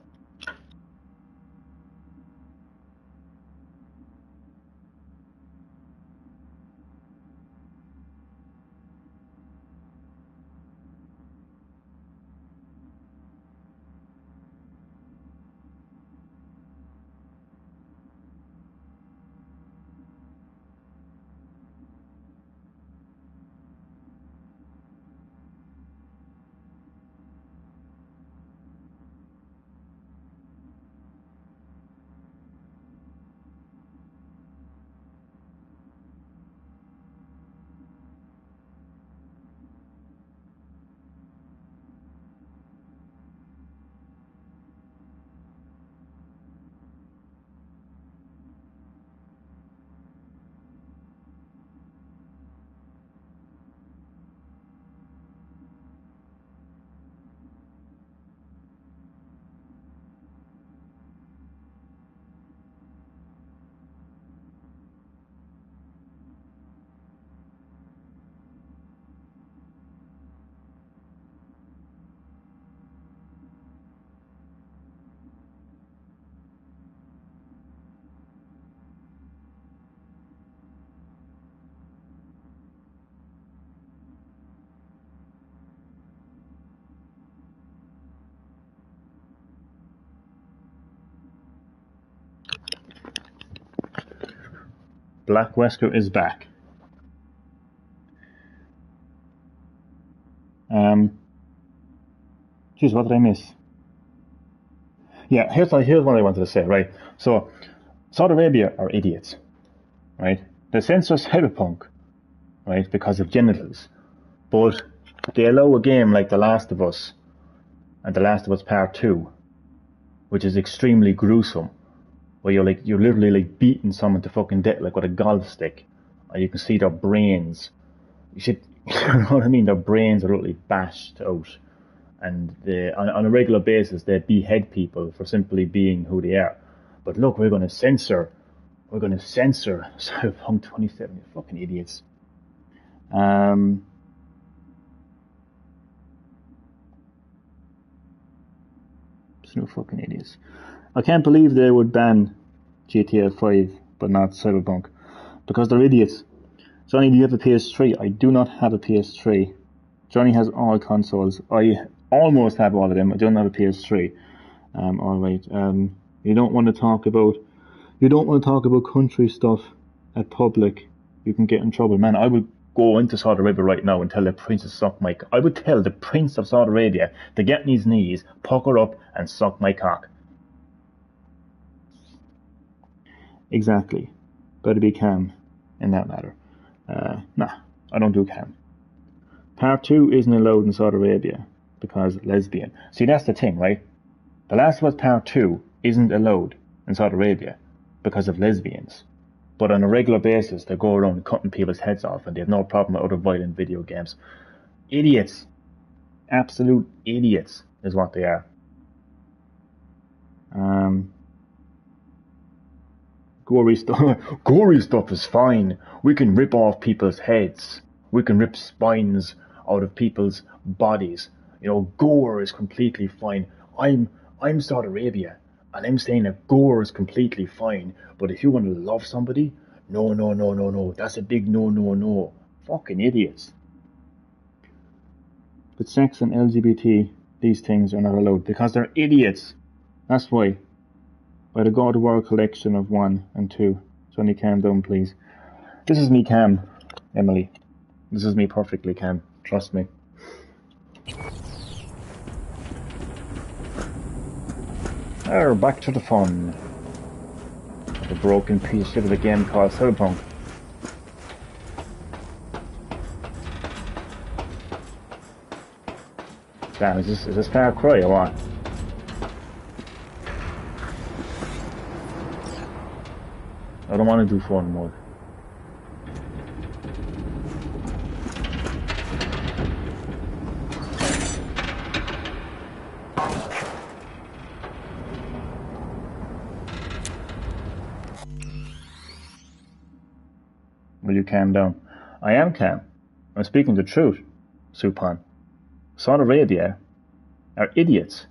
A: Black Wesker is back. Geez, what did I miss? Yeah, here's what I wanted to say, right? So, Saudi Arabia are idiots, right? They censor Cyberpunk, right, because of genitals. But they allow a game like The Last of Us and The Last of Us Part 2, which is extremely gruesome, where you're literally like beating someone to fucking death like with a golf stick, and you can see their brains. You know what I mean? Their brains are literally bashed out, and on a regular basis they behead people for simply being who they are. But look, we're going to censor Cyberpunk 27. You fucking idiots. No fucking idiots. I can't believe they would ban GTA 5 but not Cyberpunk, because they're idiots. Johnny, do you have a PS3? I do not have a PS3. Johnny has all consoles. I almost have all of them. I don't have a PS3. Alright. You don't want to talk about country stuff at public. You can get in trouble. Man, I would go into Saudi Arabia right now and tell the prince to suck my cock. I would tell the prince of Saudi Arabia to get on his knees, pucker up, and suck my cock. Exactly. Better be calm in that matter. Nah, I don't do calm. Part 2 isn't allowed in Saudi Arabia because lesbian. See, that's the thing, right? The Last of Us Part 2 isn't allowed in Saudi Arabia because of lesbians. But on a regular basis, they go around cutting people's heads off and they have no problem with other violent video games. Idiots. Absolute idiots is what they are. Gory stuff is fine. We can rip off people's heads. We can rip spines out of people's bodies. You know, gore is completely fine. I'm Saudi Arabia, and I'm saying that gore is completely fine. But if you want to love somebody, no. That's a big no. Fucking idiots. But sex and LGBT, these things are not allowed because they're idiots. That's why. By the God of War collection of 1 and 2. Johnny, calm down, please. This is me calm, Emily. This is me perfectly calm. Trust me. Back to the fun. The broken piece of shit of a game called Cyberpunk. Damn, is this Far Cry or what? I don't want to do fun mode. Will you calm down? I am calm. I'm speaking the truth, Supan. Saudi Arabia are idiots.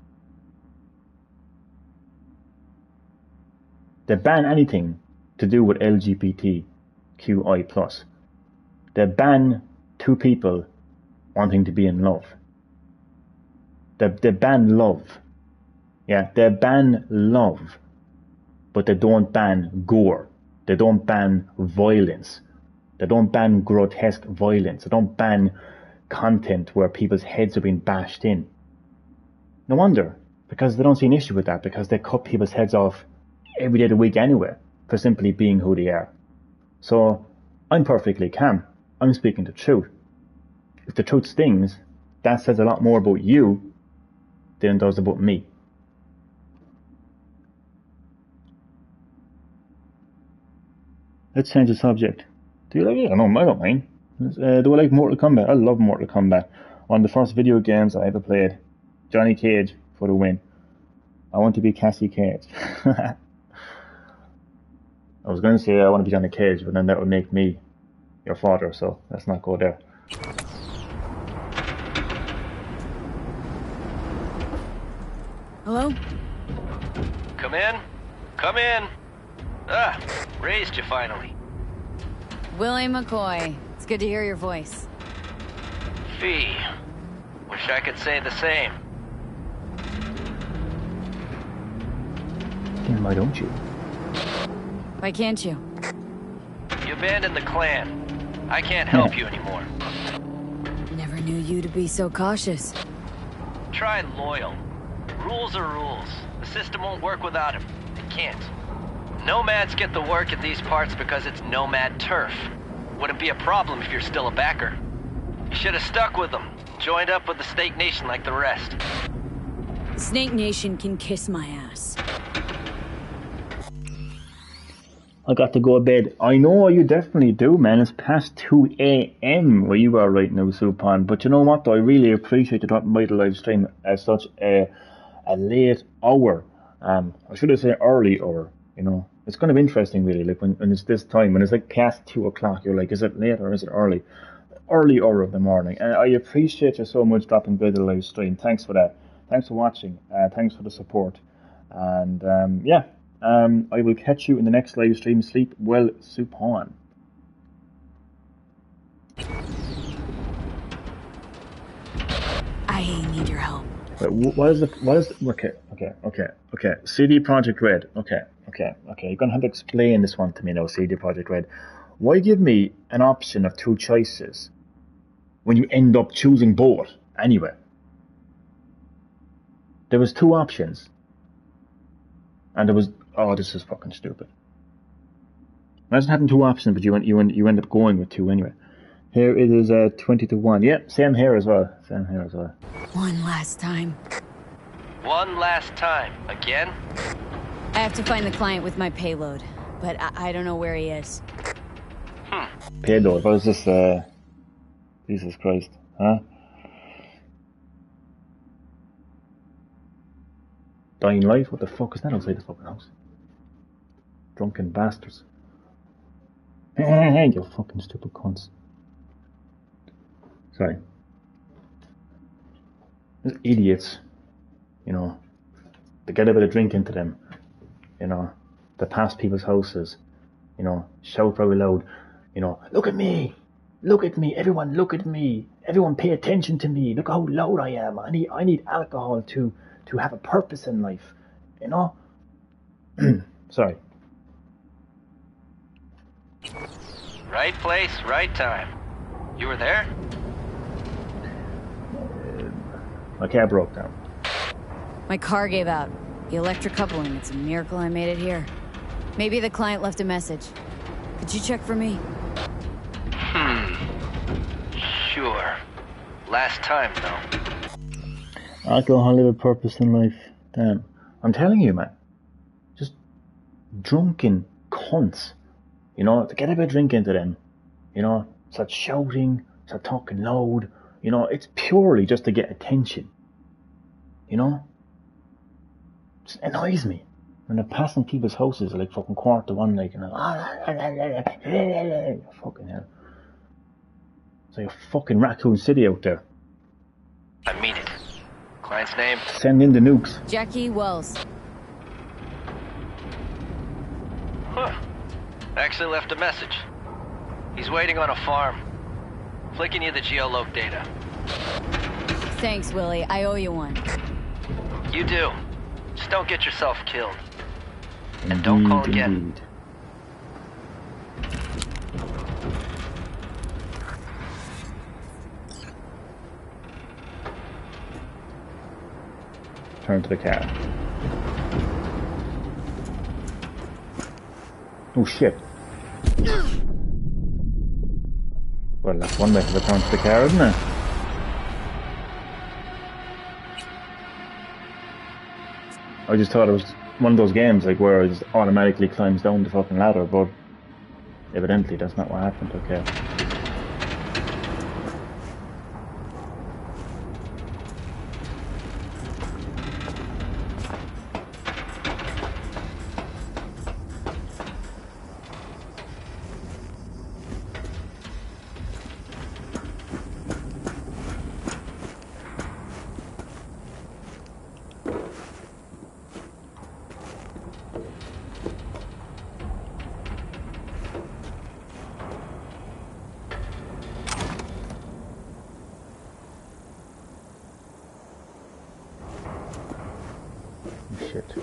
A: They ban anything to do with LGBTQI+. They ban two people wanting to be in love. They ban love. Yeah, they ban love. But they don't ban gore. They don't ban violence. They don't ban grotesque violence. They don't ban content where people's heads are being bashed in. No wonder, because they don't see an issue with that, because they cut people's heads off every day of the week anyway, for simply being who they are. So, I'm perfectly calm. I'm speaking the truth. If the truth stings, that says a lot more about you than it does about me. Let's change the subject. Do you like it? I don't mind. Do I like Mortal Kombat? I love Mortal Kombat. One of the first video games I ever played. Johnny Cage for the win. I want to be Cassie Cage. I was going to say I want to be Johnny Cage, but then that would make me your father, so let's not go there.
C: Hello?
G: Come in. Come in. Ah, raised you finally.
C: Willie McCoy. It's good to hear your voice.
G: Fee. Wish I could say the same.
A: Then why don't you?
C: Why can't you?
G: You abandoned the clan. I can't help you anymore.
C: Never knew you to be so cautious.
G: Try loyal. Rules are rules. The system won't work without him. It can't. Nomads get the work in these parts because it's nomad turf. Wouldn't be a problem if you're still a backer. You should have stuck with them. Joined up with the Snake Nation like the rest.
C: Snake Nation can kiss my ass.
A: I got to go to bed. I know you definitely do, man. It's past 2 a.m. where you are right now, Supon. But you know what, though? I really appreciate you dropping by the live stream at such a late hour. I should have said early hour, you know. It's kind of interesting, really, like when it's this time, when it's like past 2 o'clock, you're like, is it late or is it early? Early hour of the morning. And I appreciate you so much dropping by the live stream. Thanks for that. Thanks for watching. Thanks for the support. And I will catch you in the next live stream. Sleep well, Supon.
C: I need your help.
A: Wait, what is okay. CD Projekt Red. Okay. You're gonna have to explain this one to me now, CD Projekt Red. Why give me an option of two choices when you end up choosing both anyway? There was two options. And there was, this is fucking stupid. Imagine having two options, but you end up going with two anyway. Here it is 20-1. Yeah, same here as well.
C: One last time.
G: One last time. Again?
C: I have to find the client with my payload, but I don't know where he is.
A: Payload? What is this? Jesus Christ. Huh? Dying Light? What the fuck is that outside the fucking house? Drunken bastards. Hey, you fucking stupid cunts. Sorry. These idiots, you know, they get a bit of drink into them, you know, they pass people's houses, you know, shout very loud, you know, look at me, everyone look at me, everyone pay attention to me, look how loud I am, I need alcohol to have a purpose in life, you know? Sorry.
G: Right place, right time. You were there?
A: My car broke down.
C: My car gave out. The electric coupling. It's a miracle I made it here. Maybe the client left a message. Could you check for me?
G: Sure. Last time, though.
A: Alcohol have a purpose in life. Damn. I'm telling you, man. Just drunken cunts. You know, to get a bit of drink into them. You know, start shouting, start talking loud. You know, it's purely just to get attention. You know? It just annoys me. When they're passing people's houses at like fucking 1:45, like, and fucking hell. It's like a fucking Raccoon City out there.
G: I mean it. Client's name?
A: Send in the nukes.
C: Jackie Wells.
G: Huh. Actually left a message. He's waiting on a farm. Flicking you the geoloc data.
C: Thanks, Willie. I owe you one.
G: You do. Just don't get yourself killed. And don't call again.
A: Indeed. Turn to the car. Oh shit. Well, that's one way to return to the car, isn't it? I just thought it was one of those games like where it just automatically climbs down the fucking ladder, but evidently that's not what happened. Okay. Shit.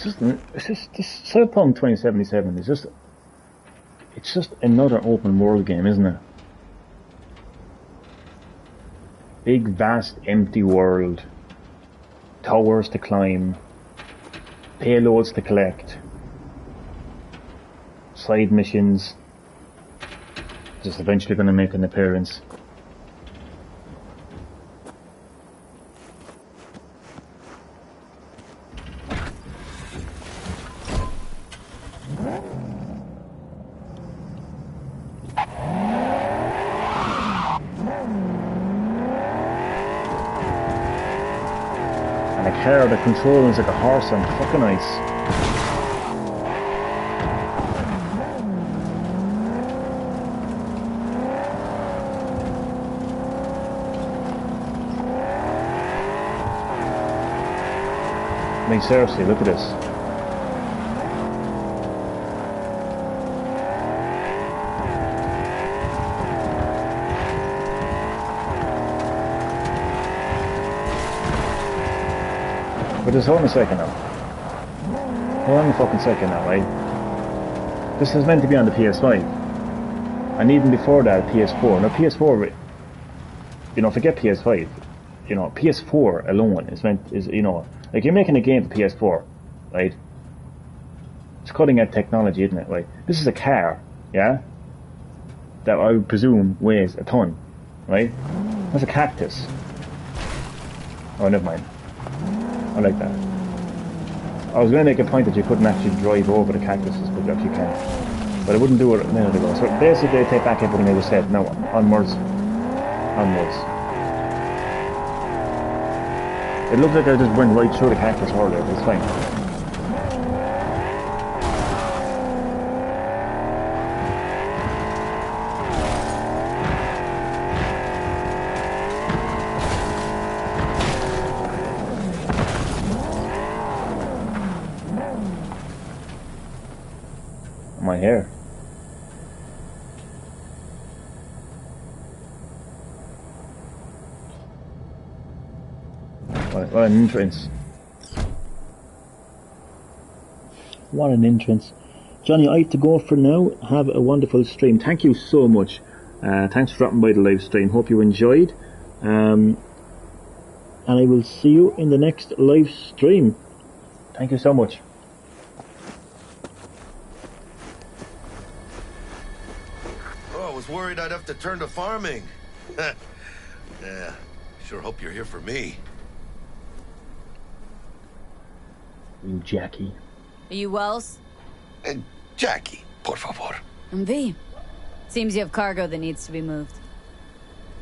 A: This Cyberpunk 2077 is just, it's just another open world game, isn't it? Big, vast, empty world, towers to climb, payloads to collect, side missions, just eventually going to make an appearance. And a car that controls like a horse on fucking ice. I mean, seriously, look at this. But just hold on a second now. Hold on a fucking second now, right? This is meant to be on the PS5. And even before that, PS4. Now, PS4, you know, forget PS5. You know, PS4 alone is, you know, like you're making a game for PS4, right? It's cutting edge technology, isn't it? Right? This is a car, yeah? That I would presume weighs a ton, right? That's a cactus. Oh, never mind. I like that. I was going to make a point that you couldn't actually drive over the cactuses, but you actually can. But I wouldn't do it a minute ago. So basically, I take back everything I just said. Now, onwards. Onwards. It looks like I just went right through the cactus earlier, but it's fine. My hair. What an entrance. What an entrance. Johnny, I have to go for now. Have a wonderful stream. Thank you so much. Thanks for dropping by the live stream. Hope you enjoyed. And I will see you in the next live stream. Thank you so much.
H: Oh, I was worried I'd have to turn to farming. Yeah, sure hope you're here for me.
A: You Jackie.
C: Are you Wells?
H: Jackie, por favor.
C: I'm V. Seems you have cargo that needs to be moved.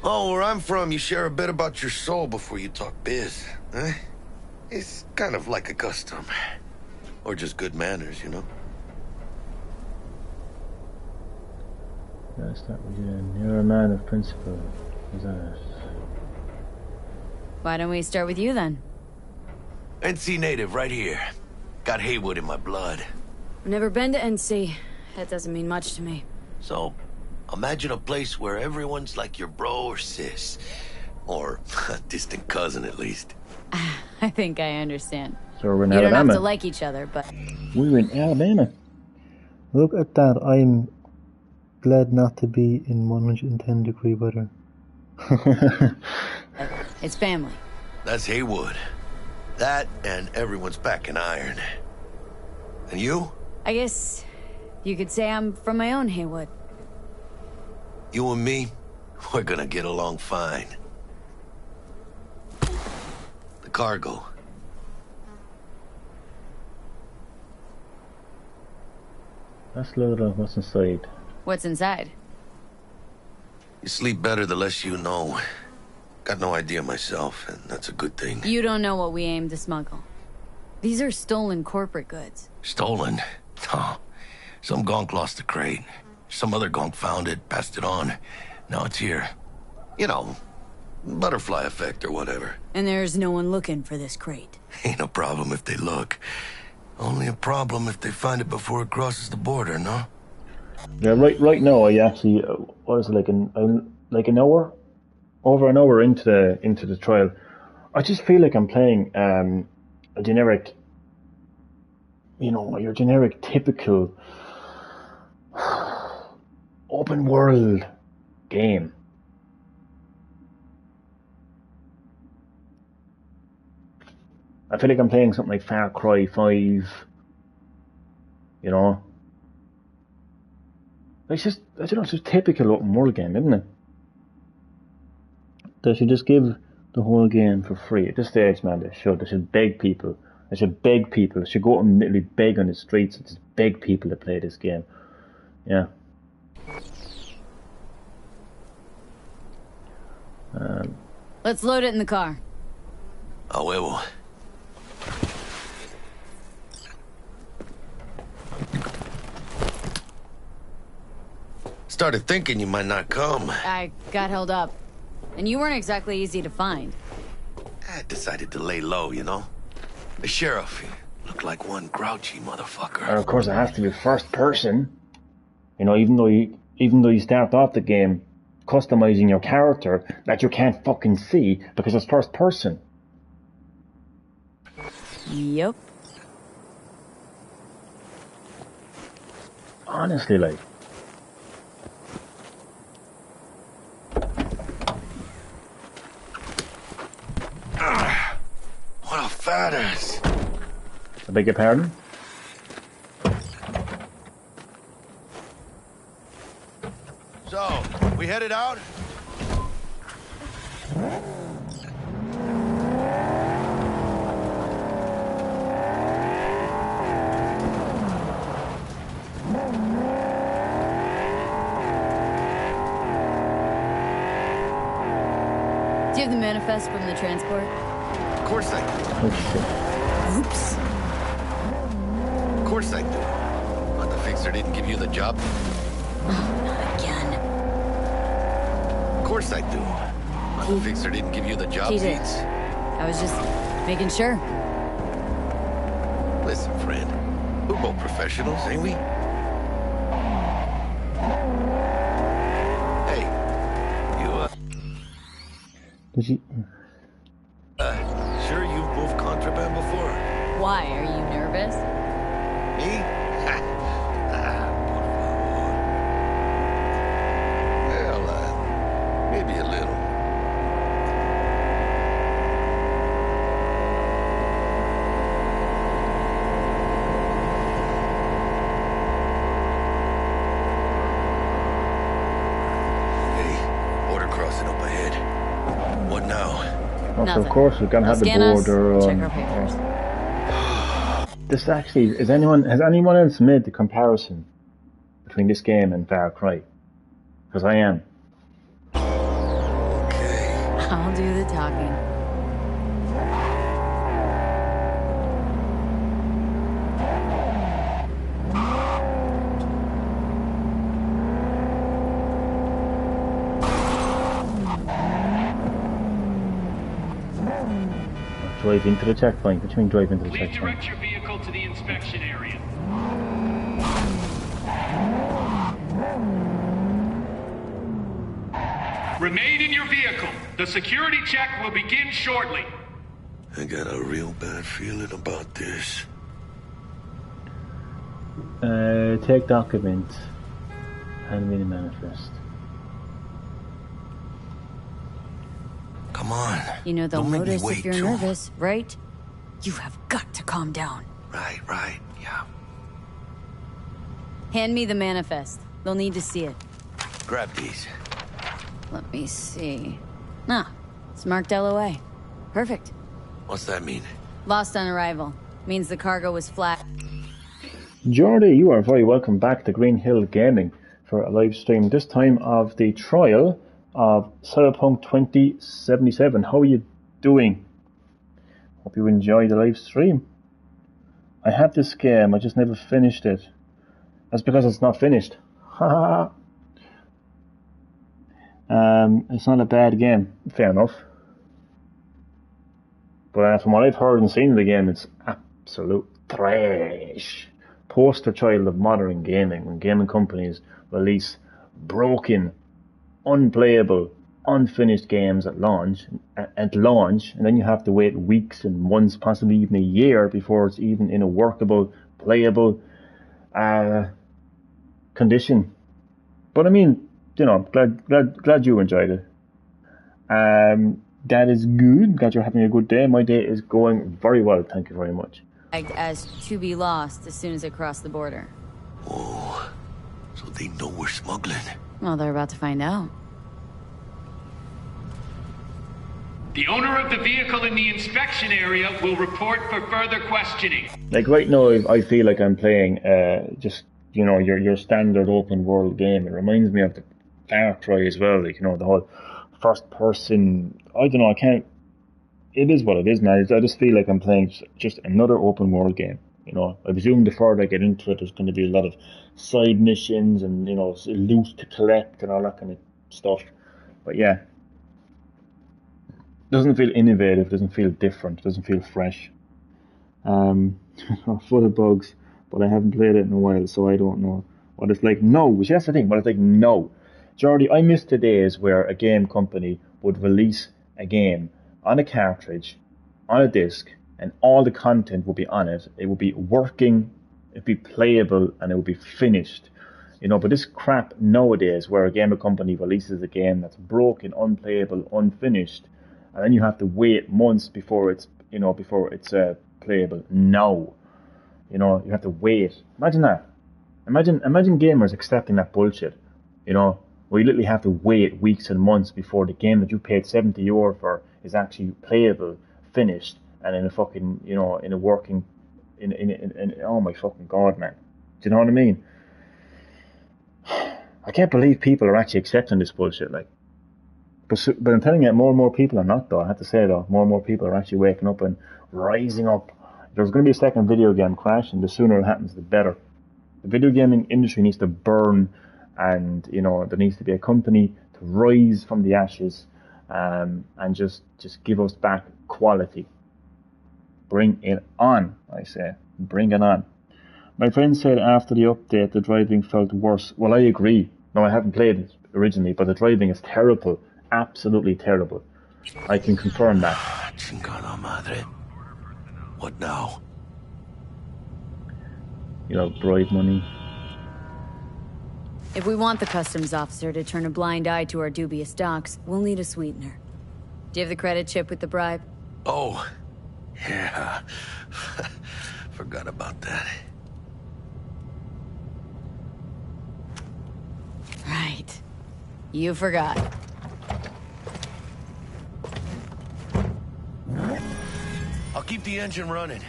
H: Oh, where I'm from, you share a bit about your soul before you talk biz, eh? It's kind of like a custom. Or just good manners, you know?
A: Let's start with you. You're a man of principle. Is that it?
C: Why don't we start with you then?
H: NC native right here. Got Haywood in my blood.
C: I've never been to NC. That doesn't mean much to me.
H: So, imagine a place where everyone's like your bro or sis. Or a distant cousin, at least.
C: I think I understand.
A: So we're in
C: You don't
A: Alabama.
C: have to like each other, but...
A: We're in Alabama. Look at that. I'm glad not to be in 110-degree weather.
C: It's family.
H: That's Haywood. That and everyone's back in iron. And you?
C: I guess you could say I'm from my own Haywood.
H: You and me, we're gonna get along fine. The cargo.
A: Let's load up what's inside.
C: What's inside?
H: You sleep better the less you know. Got no idea myself, and that's a good thing.
C: You don't know what we aim to smuggle. These are stolen corporate goods.
H: Stolen? No. Some gonk lost the crate. Some other gonk found it, passed it on. Now it's here. You know, butterfly effect or whatever.
C: And there's no one looking for this crate.
H: Ain't no problem if they look. Only a problem if they find it before it crosses the border, no?
A: Yeah, right now I actually, what was it, like an hour? Over an hour into the trial. I just feel like I'm playing a generic you know, your generic, typical open world game. I feel like I'm playing something like Far Cry 5, you know. It's just, I don't know, it's just a typical open world game, isn't it? They should just give the whole game for free. At this stage, man, they should beg people. They should beg people. They should go out and literally beg on the streets and just beg people to play this game. Yeah.
C: Let's load it in the car.
H: A huevo. Started thinking you might not come.
C: I got held up. And you weren't exactly easy to find.
H: I decided to lay low, you know? The sheriff looked like one grouchy motherfucker.
A: And of course, it has to be first person. You know, even though you start off the game customizing your character that you can't fucking see because it's first person.
C: Yep.
A: Honestly, like.
H: What a fat ass.
A: I beg your pardon?
H: So, we headed out?
C: Do you have the manifest from the transport?
H: Of course I do.
A: Oh,
C: Oops.
H: Of course I do. But the fixer didn't give you the job?
C: Not again.
H: Of course I do. But the fixer didn't give you the job,
C: He did.
H: Seeds?
C: I was just making sure.
H: Listen, friend. We're both professionals, ain't we? Hey. You,
A: Did you?
H: sure you've moved contraband before?
C: Why? Are you nervous?
H: Me? Por favor. Well, maybe a little. Hey, border crossing up ahead. What now?
A: Also,
C: Nothing.
A: of course, we're gonna
C: They'll
A: have the
C: scan us,
A: border.
C: check our papers.
A: This actually has anyone else made the comparison between this game and Far Cry? Because I am.
H: Okay.
C: I'll do the talking.
A: Drive into the checkpoint. What do you mean drive into the
I: Please
A: checkpoint?
I: direct your vehicle to the inspection area. Remain in your vehicle. The security check will begin shortly.
H: I got a real bad feeling about this.
A: Take document. Hand me the manifest.
H: Come on.
C: You know they'll
H: Don't make me
C: notice
H: wait
C: if you're
H: too.
C: nervous, right? You have got to calm down.
H: Right, yeah.
C: Hand me the manifest. They'll need to see it.
H: Grab these.
C: Let me see. Ah, it's marked LOA. Perfect.
H: What's that mean?
C: Lost on arrival. Means the cargo was flat.
A: Jordy, you are very welcome back to Green Hill Gaming for a live stream, this time of the trial of Cyberpunk 2077. How are you doing? Hope you enjoy the live stream. I have this game, I just never finished it. That's because it's not finished. Haha. It's not a bad game, fair enough. But from what I've heard and seen of the game, it's absolute trash. Poster child of modern gaming, when gaming companies release broken, unplayable, unfinished games at launch, and then you have to wait weeks and months, possibly even a year, before it's even in a workable playable condition. But I mean, you know, glad you enjoyed it. That is good. Glad you're having a good day. My day is going very well. Thank you very much.
C: As to be lost as soon as it crossed the border.
H: Oh, so they know we're smuggling.
C: Well, they're about to find out.
I: The owner of the vehicle in the inspection area will report for further questioning.
A: Like right now, I feel like I'm playing just, you know, your standard open world game. It reminds me of the Far Cry as well. Like, you know, the whole first person. I don't know. I can't. It is what it is, man. I just feel like I'm playing just another open world game. You know, I presume the further I get into it, there's going to be a lot of side missions and, you know, loot to collect and all that kind of stuff. But yeah, doesn't feel innovative, doesn't feel different, doesn't feel fresh. Full of bugs, but I haven't played it in a while, so I don't know what it's like. No, that's the thing. What it's like, no. Jordy, I miss the days where a game company would release a game on a cartridge, on a disc, and all the content would be on it. It would be working, it'd be playable, and it would be finished. You know, but this crap nowadays, where a game company releases a game that's broken, unplayable, unfinished, and then you have to wait months before it's, you know, playable. No, you know, you have to wait. Imagine that. Imagine gamers accepting that bullshit. You know, where you literally have to wait weeks and months before the game that you paid €70 for is actually playable, finished, and in a fucking, you know, in a working, in oh my fucking god, man. Do you know what I mean? I can't believe people are actually accepting this bullshit, like. But I'm telling you, more and more people are not, though. I have to say, though, more and more people are actually waking up and rising up. There's going to be a second video game crash, and the sooner it happens, the better. The video gaming industry needs to burn, and, you know, there needs to be a company to rise from the ashes, and just give us back quality. Bring it on, I say. Bring it on. My friend said after the update, the driving felt worse. Well, I agree. No, I haven't played it originally, but the driving is terrible. Absolutely terrible. I can confirm that.
H: Chingada madre. What now?
A: You know, bribe money.
C: If we want the customs officer to turn a blind eye to our dubious docks, we'll need a sweetener. Do you have the credit chip with the bribe?
H: Oh, yeah. Forgot about that.
C: Right. You forgot.
H: I'll keep the engine running,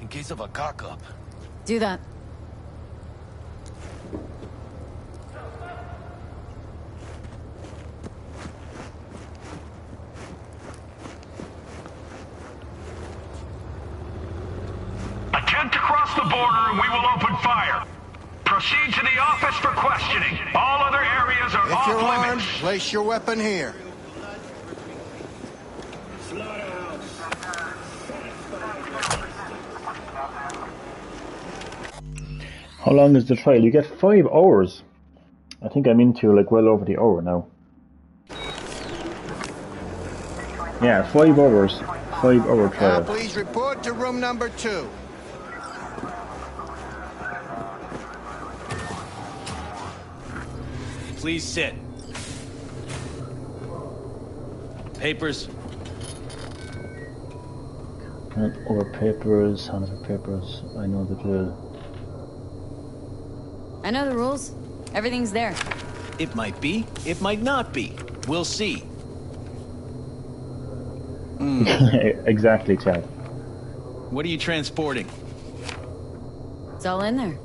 H: in case of a cock-up.
C: Do that.
I: Attempt to cross the border and we will open fire. Proceed to the office for questioning. All other areas are off limits.
J: Place your weapon here.
A: How long is the trial? You get 5 hours. I think I'm into like well over the hour now. Yeah, 5 hours. 5-hour trial.
J: Please report to room number 2.
K: Please sit. Papers.
A: Over papers, hands over papers. I know the drill.
C: I know the rules. Everything's there.
K: It might be. It might not be. We'll see.
A: Exactly, Chad.
K: What are you transporting?
C: It's all in there.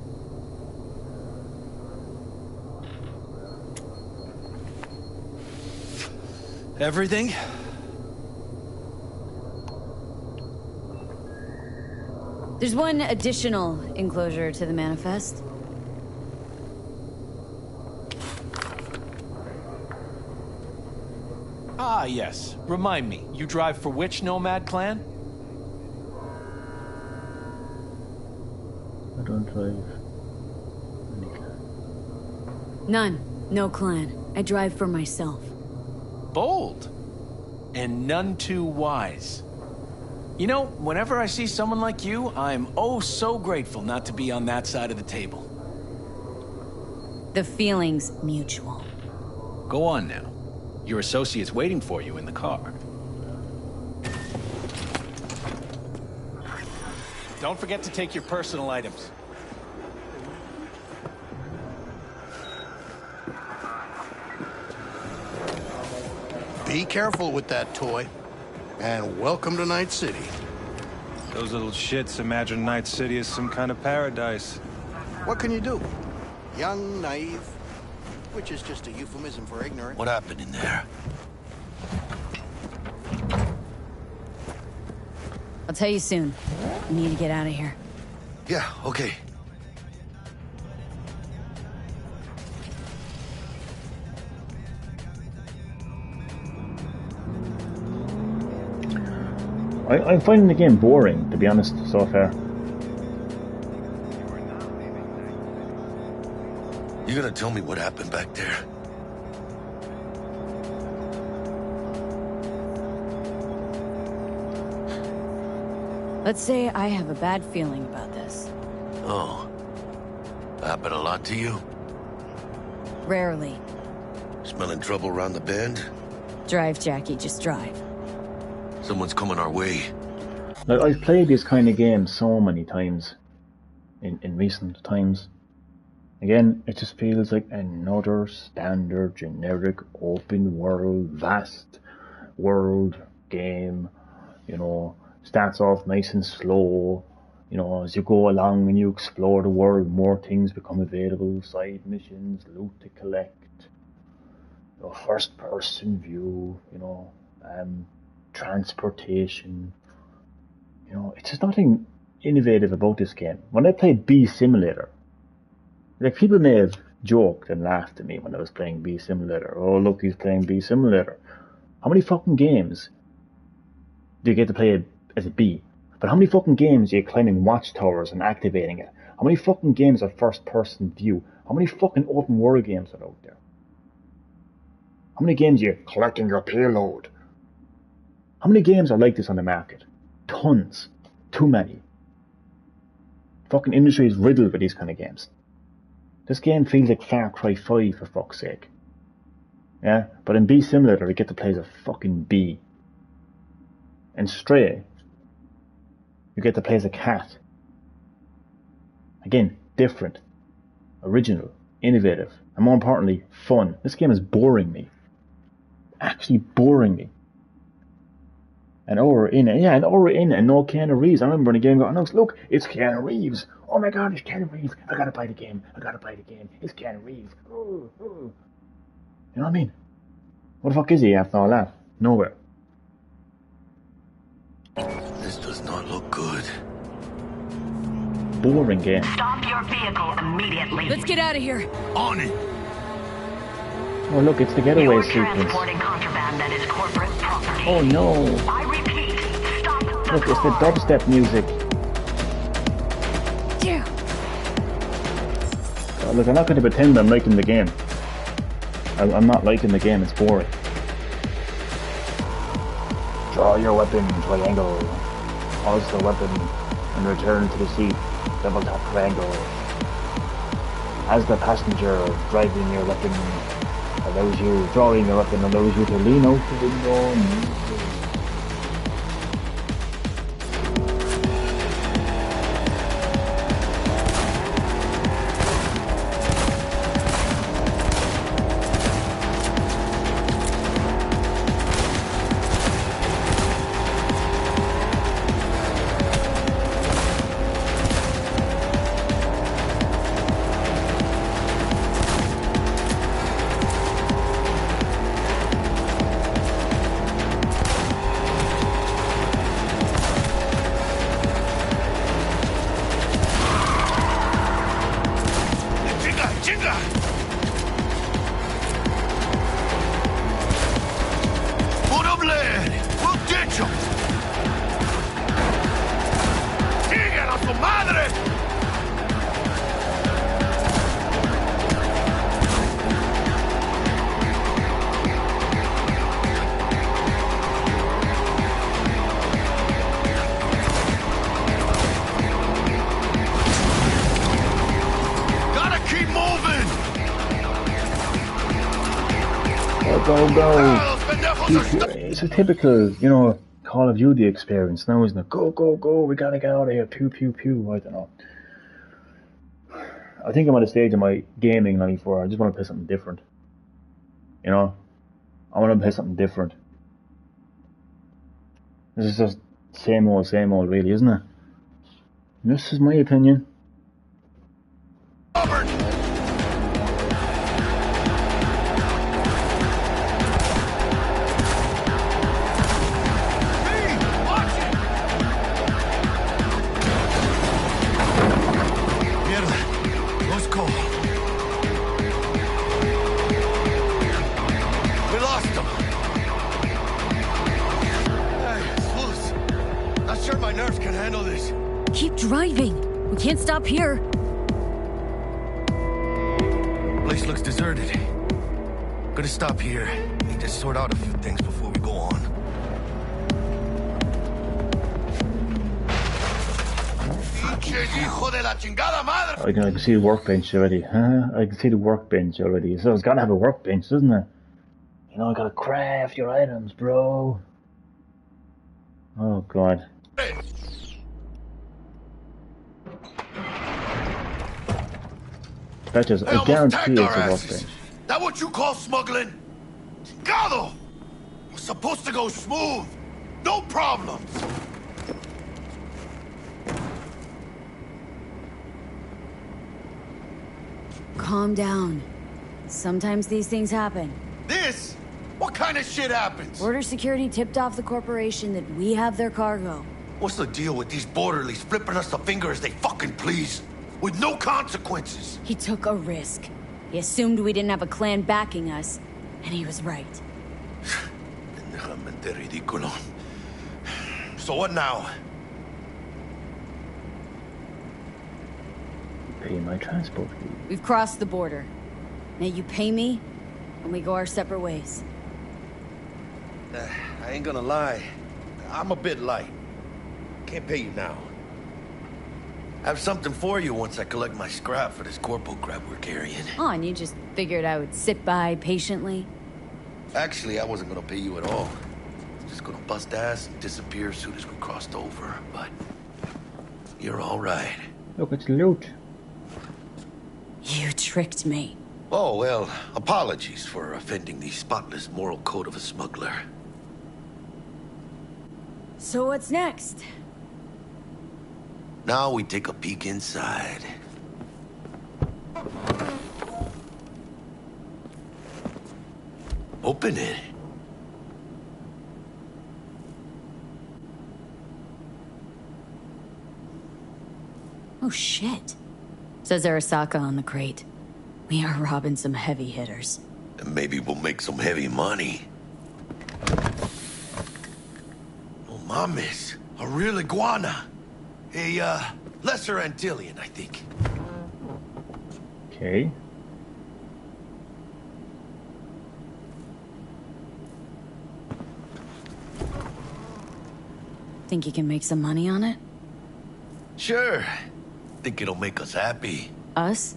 K: Everything?
C: There's one additional enclosure to the manifest.
K: Ah, yes. Remind me, you drive for which nomad clan?
A: I don't drive any clan.
C: None. No clan. I drive for myself.
K: Bold. And none too wise. You know, whenever I see someone like you, I'm oh so grateful not to be on that side of the table.
C: The feeling's mutual.
K: Go on now. Your associate's waiting for you in the car. Don't forget to take your personal items.
J: Be careful with that toy. And welcome to Night City.
L: Those little shits imagine Night City is some kind of paradise.
J: What can you do? Young, naive, which is just a euphemism for ignorant.
H: What happened in there?
C: I'll tell you soon. I need to get out of here.
H: Yeah, okay.
A: I'm finding the game boring, to be honest, so far.
H: You gonna tell me what happened back there?
C: Let's say I have a bad feeling about this.
H: Oh. Happened a lot to you?
C: Rarely.
H: Smelling trouble around the bend?
C: Drive, Jackie, just drive.
H: Someone's coming our way.
A: Like, I've played these kind of games so many times in recent times. Again, it just feels like another standard, generic, open world, vast world game. You know, starts off nice and slow. You know, as you go along and you explore the world, more things become available. Side missions, loot to collect. You know, first person view, you know, transportation. You know, it's just nothing innovative about this game. When I played Bee Simulator, like, people may have joked and laughed at me when I was playing Bee Simulator. Oh, look, he's playing Bee Simulator. How many fucking games do you get to play as a bee? But how many fucking games are you climbing watchtowers and activating it? How many fucking games are first person view? How many fucking open world games are out there? How many games are you collecting your payload? How many games are like this on the market? Tons. Too many. Fucking industry is riddled with these kind of games. This game feels like Far Cry 5, for fuck's sake. Yeah? But in Bee Simulator, you get to play as a fucking bee. And Stray, you get to play as a cat. Again, different, original, innovative, and more importantly, fun. This game is boring me. Actually boring me. An hour in, and no Keanu Reeves. I remember in the game going, look, it's Keanu Reeves. Oh my god, it's Keanu Reeves. I gotta buy the game. It's Keanu Reeves. Ooh, ooh. You know what I mean? What the fuck is he after all that? Nowhere.
H: This does not look good.
A: Boring game.
M: Stop your vehicle immediately.
C: Let's get out of here.
H: On it.
A: Oh look, it's the getaway
M: You're
A: sequence.
M: transporting contraband that is corporate property.
A: Oh no.
M: I repeat, stop the
A: Look, it's the
M: car.
A: dubstep music.
C: Yeah.
A: Oh, look, I'm not going to pretend I'm liking the game. I'm not liking the game, it's boring. Draw your weapon, triangle. Pause the weapon and return to the seat. Double tap triangle. As the passenger, driving your weapon allows you, drawing your weapon allows you to lean out the window. Go, go. It's a typical, Call of Duty experience now, isn't it? Go, go, go. We gotta get out of here. Pew, pew, pew. I don't know. I think I'm at a stage of my gaming life where I just want to play something different. I want to play something different. This is just same old, really, isn't it? This is my opinion.
C: Driving. We can't stop here.
H: Place looks deserted. Gonna stop here. Need to sort out a few things before we go on.
A: I can see the workbench already. I can see the workbench already. So it's gotta have a workbench, doesn't it? I gotta craft your items, bro. Oh god. I guarantee it's a workbench.
H: That what you call smuggling? Chingado! We're supposed to go smooth. No problems.
C: Calm down. Sometimes these things happen.
H: This? What kind of shit happens?
C: Border security tipped off the corporation that we have their cargo.
H: What's the deal with these borderlies flipping us the finger as they fucking please? With no consequences.
C: He took a risk. He assumed we didn't have a clan backing us, and he was right.
H: So what now?
A: Pay my transport fee.
C: We've crossed the border. Now you pay me, and we go our separate ways.
H: I ain't gonna lie. I'm a bit light. Can't pay you now. I have something for you once I collect my scrap for this corpo crap we're carrying.
C: Oh, and you just figured I would sit by patiently?
H: Actually, I wasn't gonna pay you at all. Just gonna bust ass and disappear as soon as we crossed over, but you're all right.
A: Look, it's loot.
C: You tricked me.
H: Oh, well, apologies for offending the spotless moral code of a smuggler.
C: So what's next?
H: Now we take a peek inside. Open it.
C: Oh shit. Says Arasaka on the crate. We are robbing some heavy hitters.
H: And maybe we'll make some heavy money. Oh, mames. A real iguana. A, lesser Antillean, I think.
A: Okay.
C: Think you can make some money on it?
H: Sure. Think it'll make us happy.
C: Us?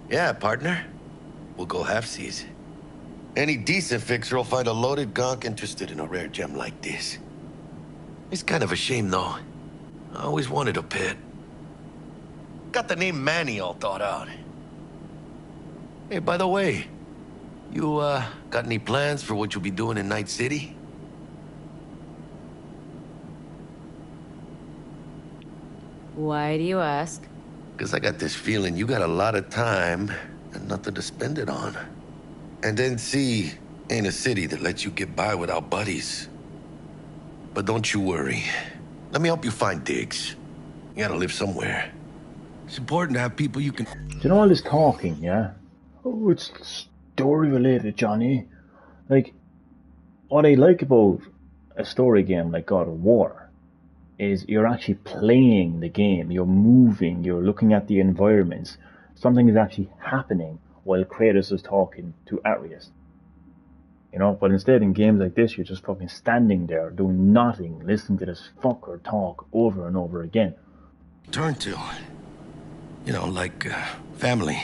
H: Yeah, partner. We'll go halfsies. Any decent fixer will find a loaded gonk interested in a rare gem like this. It's kind of a shame, though. I always wanted a pet. Got the name Manny all thought out. Hey, by the way, you, got any plans for what you'll be doing in Night City?
C: Why do you ask?
H: Because I got this feeling you got a lot of time and nothing to spend it on. And NC ain't a city that lets you get by without buddies. But don't you worry. Let me help you find digs. You gotta live somewhere. It's important to have people you can...
A: Do you know all this talking, yeah? Oh, it's story related, Johnny. Like, what I like about a story game like God of War is you're actually playing the game, you're moving, you're looking at the environments. Something is actually happening while Kratos is talking to Atreus. You know, but instead in games like this, you're just fucking standing there doing nothing, listening to this fucker talk over and over again.
H: Turn to, you know, like family.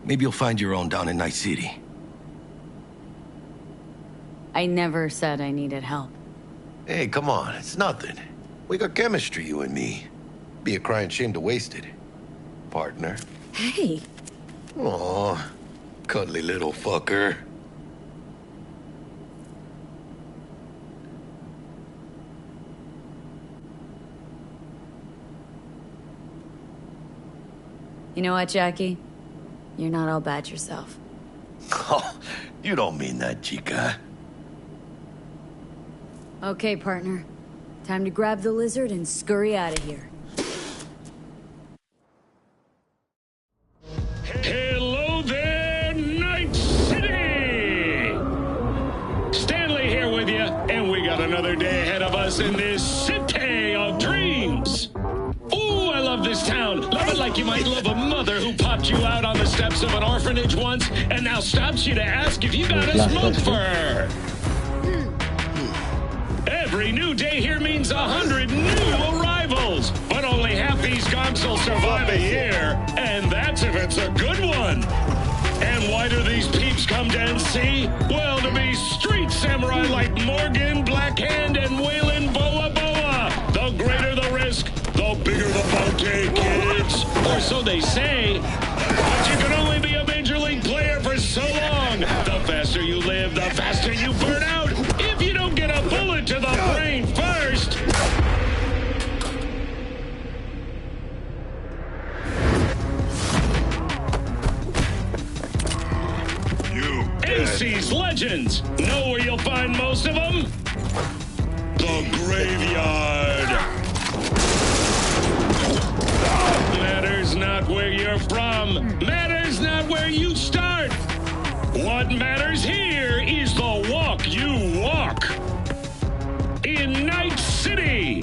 H: Maybe you'll find your own down in Night City.
C: I never said I needed help.
H: Hey, come on, it's nothing. We got chemistry, you and me. Be a crying shame to waste it. Partner.
C: Hey.
H: Aw, cuddly little fucker.
C: You know what, Jackie? You're not all bad yourself.
H: Oh, you don't mean that, chica.
C: Okay, partner. Time to grab the lizard and scurry out of here.
B: Hello there, Night City! Stanley here with you, and we got another day ahead of us in this city of dreams. Ooh, I love this town. Love it like you might love a mother who popped you out on the steps of an orphanage once and now stops you to ask if you got a smoke for her. Every new day here means 100 new arrivals, but only half these gonks will survive a year, and that's if it's a good one. And why do these peeps come to NC? Well, to be street samurai like Morgan, Blackhand, and Waylon Boa Boa. The greater the risk, the bigger the bounty, kids. Or so they say. But you can only be a major league player for so long. The faster you live, the faster you burn out. If you don't get a bullet to the brain first. NC's legends. Know where you'll find most of them? The graveyard. Matters not where you're from. Matters not where you start. What matters here is the walk you walk. In Night City.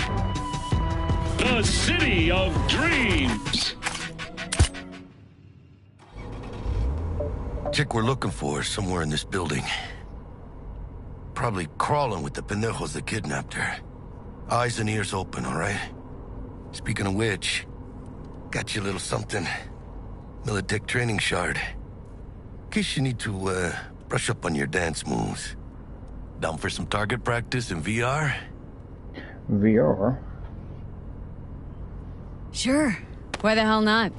B: The city of dreams.
H: Chick we're looking for is somewhere in this building. Probably crawling with the pendejos that kidnapped her. Eyes and ears open, all right? Speaking of which, got you a little something. Militech training shard. In case you need to, brush up on your dance moves. Down for some target practice in VR?
A: VR?
C: Sure. Why the hell not?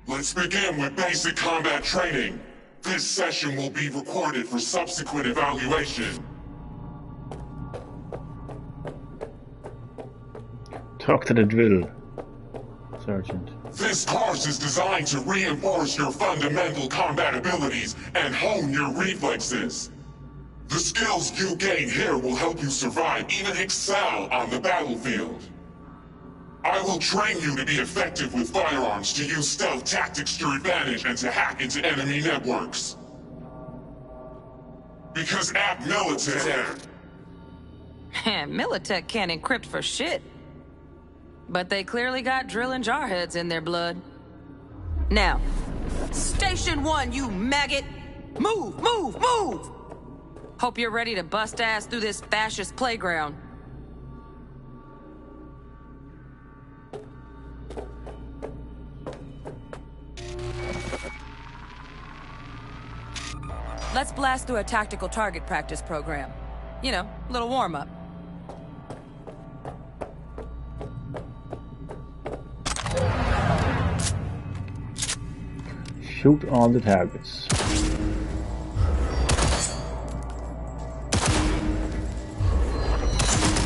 N: Let's begin with basic combat training. This session will be recorded for subsequent evaluation.
A: Talk to the drill, Sergeant.
N: This course is designed to reinforce your fundamental combat abilities and hone your reflexes. The skills you gain here will help you survive, even excel on the battlefield. I will train you to be effective with firearms, to use stealth tactics to your advantage, and to hack into enemy networks. Because at Militech...
O: Militech can't encrypt for shit. But they clearly got drill and jarheads in their blood. Now, Station 1, you maggot! Move, move, move! Hope you're ready to bust ass through this fascist playground. Let's blast through a tactical target practice program. You know, a little warm-up.
A: Shoot all the targets.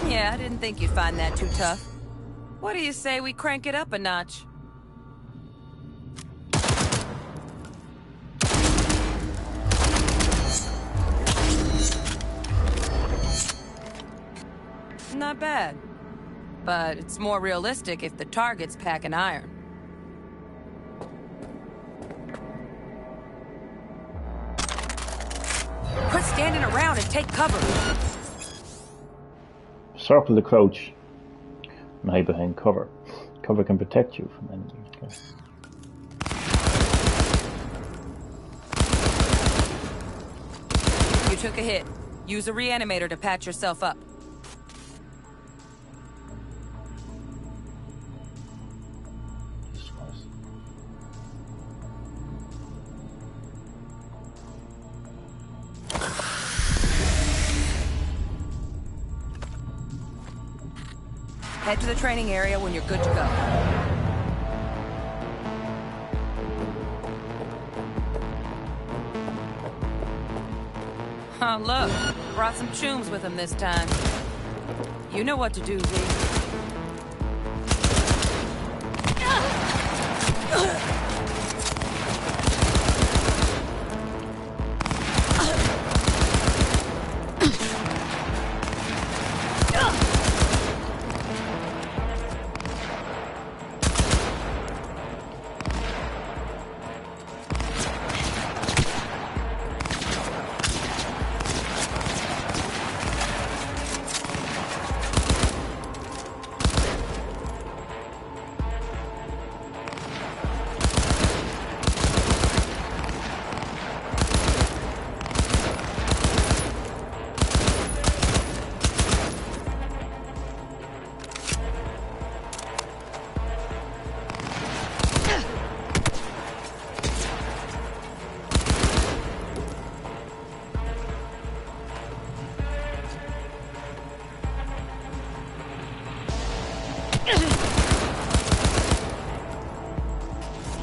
O: Yeah, I didn't think you'd find that too tough. What do you say we crank it up a notch? Not bad. But it's more realistic if the target's packing iron. Quit standing around and take cover.
A: Circle the crouch and hide behind cover. Cover can protect you from enemies.
O: You took a hit. Use a reanimator to patch yourself up. Head to the training area when you're good to go. Oh, look. Brought some chooms with him this time. You know what to do, V.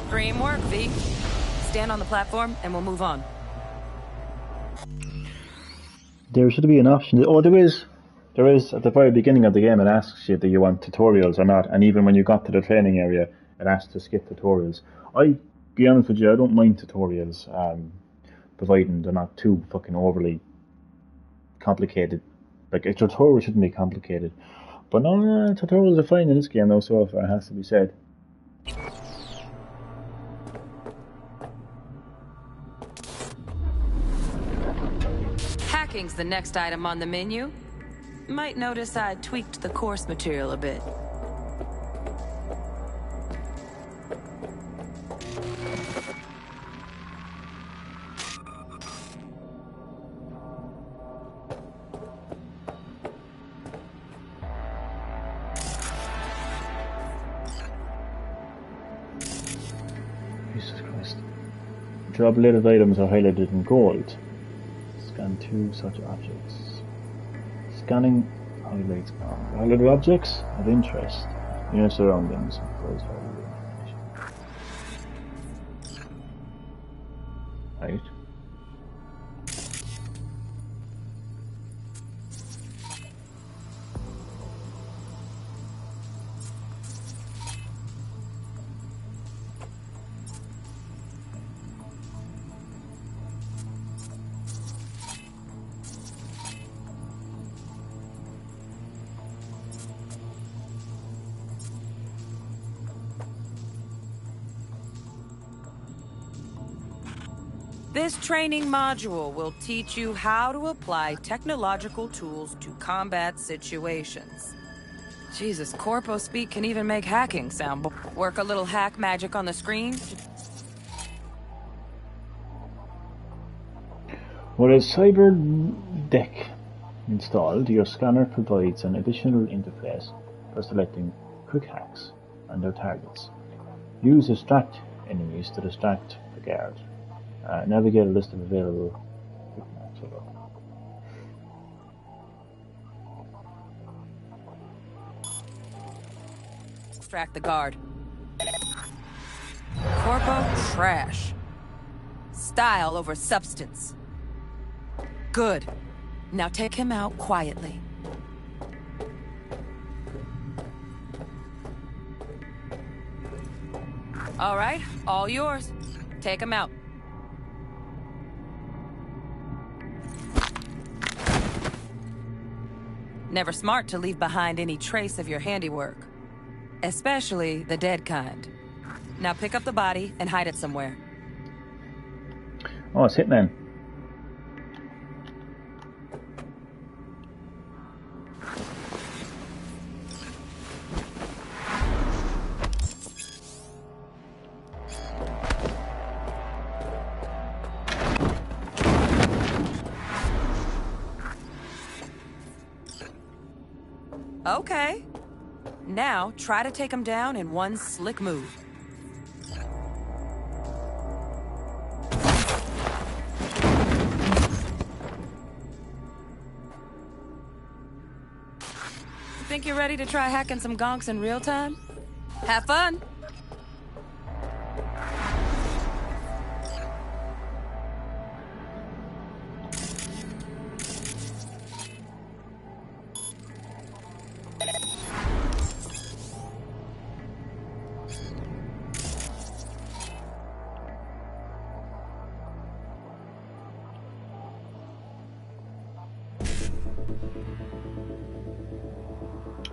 O: Dream work, V. Stand on the platform and we'll move on.
A: There should be an option. Oh, there is. There is at the very beginning of the game. It asks you, do you want tutorials or not? And even when you got to the training area, it asks to skip tutorials. Be honest with you, I don't mind tutorials, providing they're not too fucking overly complicated. Like a tutorial shouldn't be complicated. But no, tutorials are fine in this game, though. So far, it has to be said.
O: Hacking's the next item on the menu. Might notice I tweaked the course material a bit.
A: Jesus Christ. Job-related items are highlighted in gold. Scan 2 such objects. Scanning highlights highlighted objects of interest in your surroundings. Right.
O: This training module will teach you how to apply technological tools to combat situations. Jesus, Corpo speak can even make hacking sound. Work a little hack magic on the screen.
A: With a Cyberdeck installed, your scanner provides an additional interface for selecting quick hacks on their targets. Use distract enemies to distract the guard. Navigate a list of available quick hacks.
O: Distract the guard. Corpo trash. Style over substance. Good. Now take him out quietly. All right, all yours. Take him out. Never smart to leave behind any trace of your handiwork. Especially the dead kind. Now pick up the body and hide it somewhere.
A: Oh, it's Hitman.
O: Okay. Now, try to take him down in one slick move. Think you're ready to try hacking some gonks in real time? Have fun!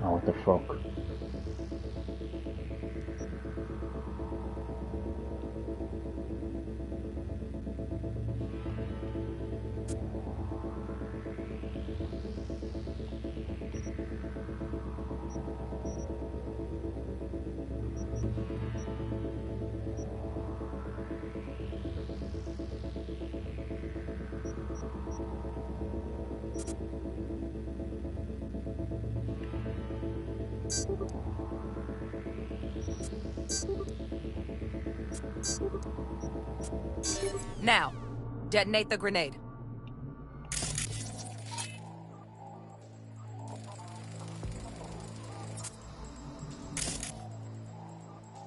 A: Oh, what the fuck?
O: Now, detonate the grenade.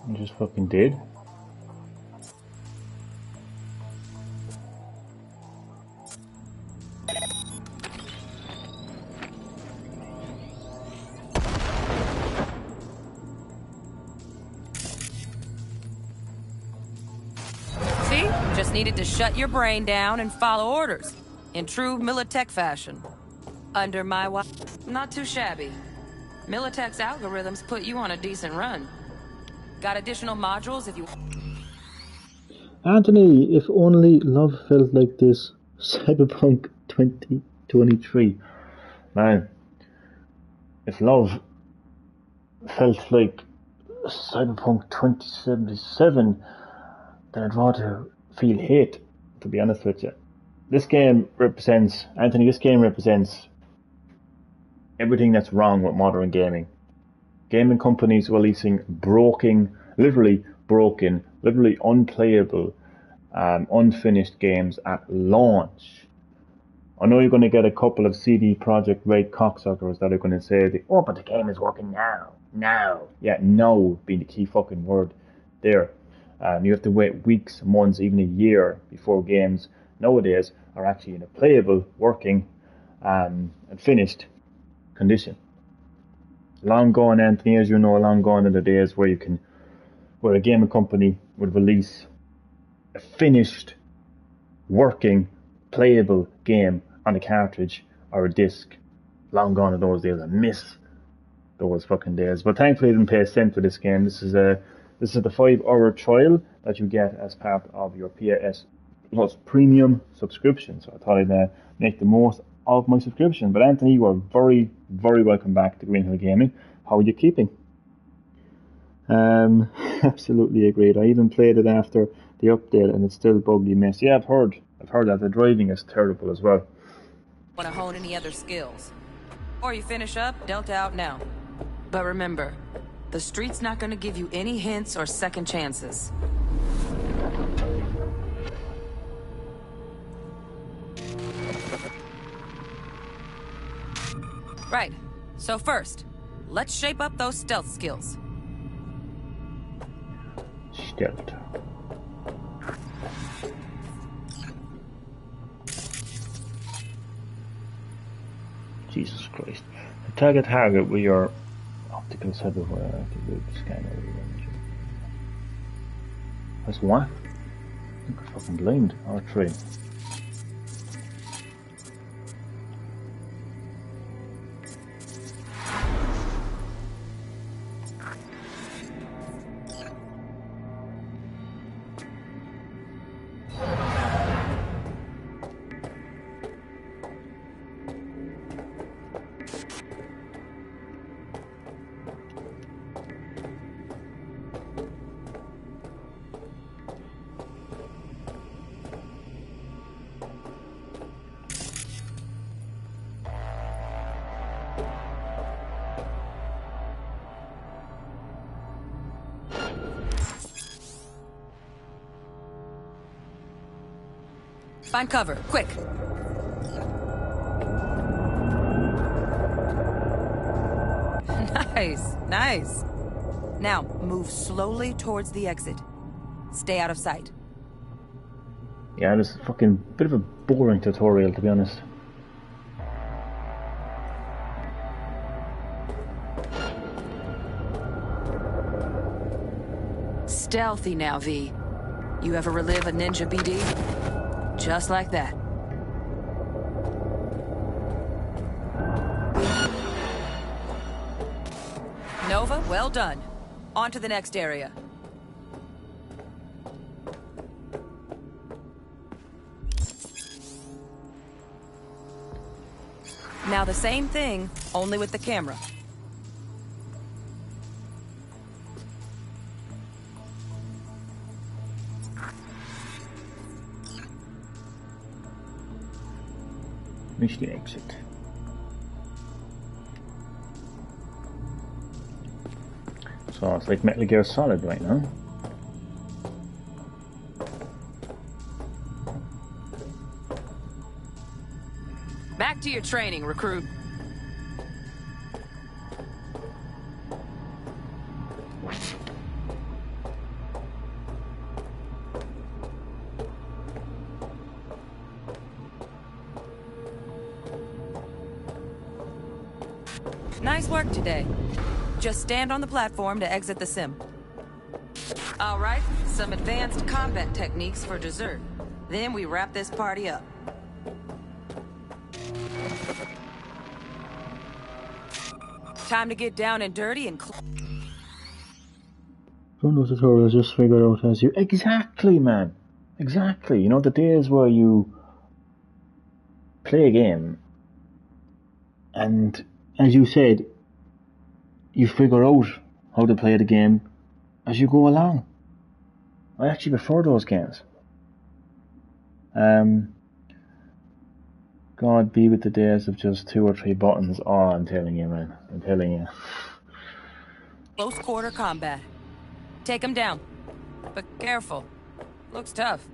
A: You just fucking did.
O: See? Just needed to shut your brain down and follow orders. In true Militech fashion. Under my not too shabby. Militech's algorithms put you on a decent run. Got additional modules if you...
A: Anthony, if only love felt like this. Cyberpunk 2023. Man, if love felt like Cyberpunk 2077, then I'd rather feel hate, to be honest with you. This game represents, Anthony, this game represents everything that's wrong with modern gaming. Gaming companies releasing literally unplayable, unfinished games at launch. I know you're going to get a couple of CD Projekt Red cocksuckers that are going to say, oh, but the game is working now. Now. Yeah, no being the key fucking word there. You have to wait weeks, months, even a year before games nowadays are actually in a playable, working, and finished condition. Long gone, Anthony, as you know, long gone are the days where a gaming company would release a finished, working, playable game on a cartridge or a disc. Long gone are those days. I miss those fucking days. But thankfully I didn't pay a cent for this game. This is the 5-hour trial that you get as part of your PS Plus Premium subscription. So I thought I'd make the most of my subscription. But Anthony, you are very, very welcome back to Green Hill Gaming. How are you keeping? Absolutely agreed. I even played it after the update and it's still buggy mess. Yeah, I've heard that the driving is terrible as well.
O: Want to hone any other skills? Or you finish up, dealt out now. But remember, the street's not going to give you any hints or second chances. Right. So first, let's shape up those stealth skills.
A: Stealth. Jesus Christ. Attack a target with your optical cyberware activate scanner. That's what? I think I'm fucking blind. R3.
O: Find cover, quick. Nice, nice. Now, move slowly towards the exit. Stay out of sight.
A: Yeah, this is a fucking bit of a boring tutorial, to be honest.
O: Stealthy now, V. You ever relive a ninja BD? Just like that. Nova, well done. On to the next area. Now the same thing, only with the camera.
A: Reach the exit. So it's like Metal Gear Solid right now.
O: Back to your training, recruit. Nice work today. Just stand on the platform to exit the sim. All right, some advanced combat techniques for dessert. Then we wrap this party up. Time to get down and dirty and
A: Some of those tutorials just figured out as you... Exactly, man. Exactly. You know, the days where you play a game and, as you said, you figure out how to play the game as you go along. I actually prefer those games. God be with the days of just 2 or 3 buttons. Oh, I'm telling you, man. I'm telling you.
O: close quarter combat. Take him down. But careful. Looks tough.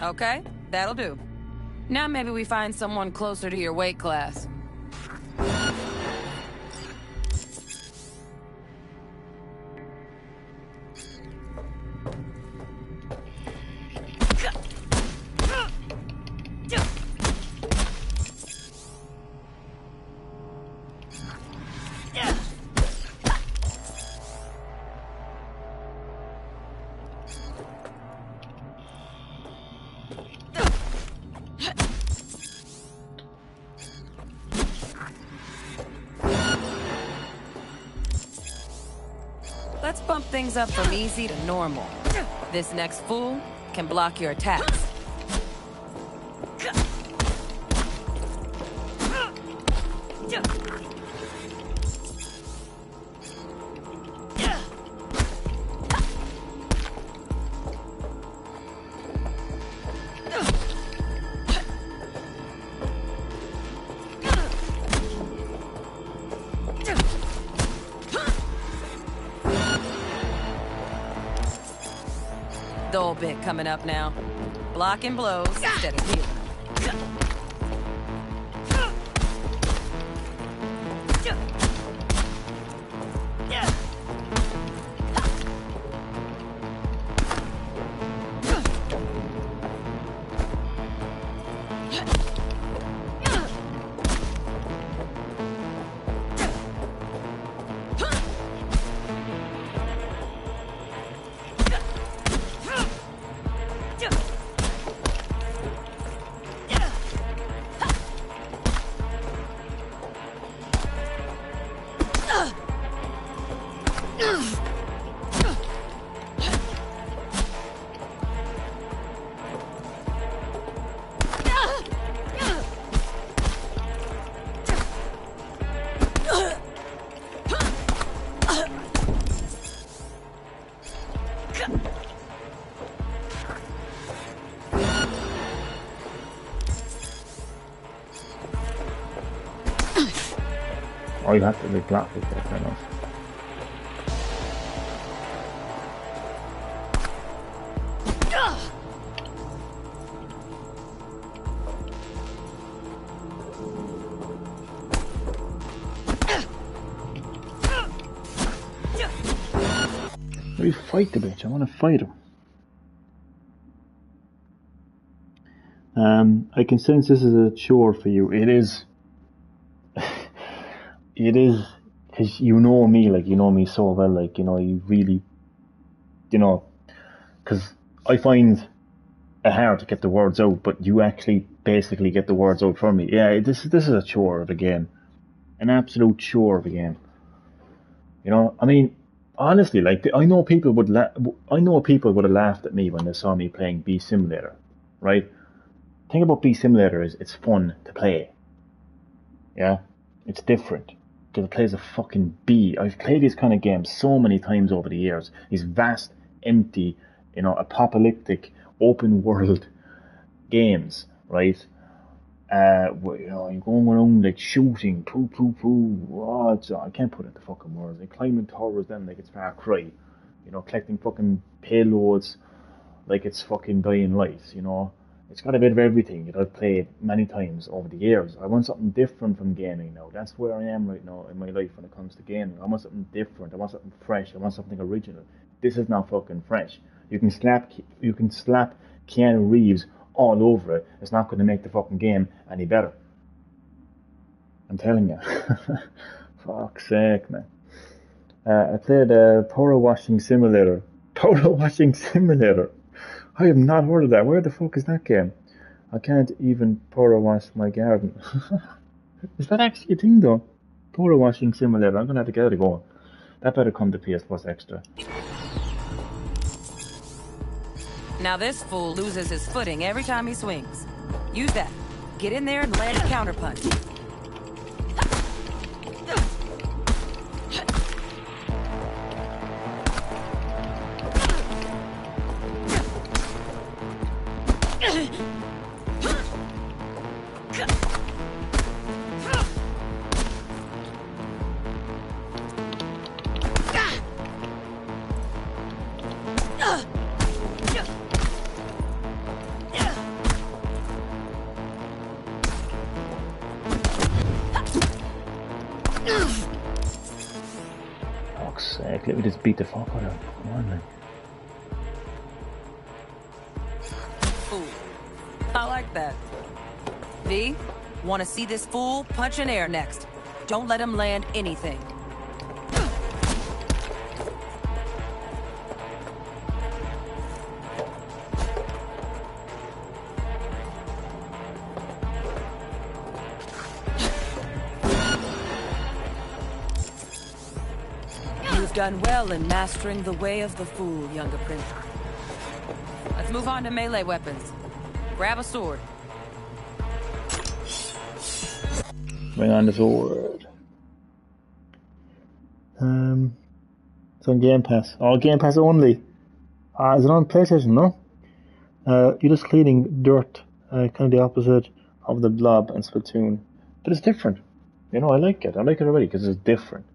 O: Okay, that'll do. Now maybe we find someone closer to your weight class. Let's bump things up from easy to normal. This next fool can block your attacks. Dull bit coming up now. Blocking blows instead of healing.
A: Oh, you have to the graphics there, fair enough. We fight the bitch. I want to fight him. I can sense this is a chore for you. It is. It is, because you know me, like, you know me so well, like, you know, you really, you know, because I find it hard to get the words out, but you actually basically get the words out for me. Yeah, this is a chore of a game. An absolute chore of a game. You know, I mean, honestly, like, I know people would have laughed at me when they saw me playing Bee Simulator, right? The thing about Bee Simulator is it's fun to play. Yeah, it's different. Because it plays a fucking bee. I've played these kind of games so many times over the years. These vast, empty, you know, apocalyptic, open world games, right? Where, you know, you're going around like shooting, poo. Oh, I can't put it into fucking words. Like climbing towers, then like it's Far Cry. You know, collecting fucking payloads, like it's fucking Dying Light. You know, it's got a bit of everything that I've played many times over the years. I want something different from gaming now. That's where I am right now in my life when it comes to gaming. I want something different. I want something fresh. I want something original. This is not fucking fresh. You can slap Keanu Reeves all over it. It's not going to make the fucking game any better. I'm telling you. Fuck's sake, man. I played Power Washing Simulator. Power Washing Simulator. I have not heard of that. Where the fuck is that game? I can't even power wash my garden. Is that actually a thing though? Power Washing Simulator. I'm gonna have to get it going. That better come to PS Plus Extra.
O: Now this fool loses his footing every time he swings. Use that. Get in there and land a counterpunch.
A: Fuck's sake, let me just beat the fuck out of him. Come on, man.
O: I like that. V, want to see this fool punch in air next. Don't let him land anything. You've done well in mastering the way of the fool, younger prince. Let's move on to melee weapons. Grab a sword.
A: Bring on the sword. It's on Game Pass. Oh, Game Pass only. Is it on PlayStation? No. You're just cleaning dirt. Kind of the opposite of the Blob and Splatoon, but it's different. You know, I like it. I like it already because it's different.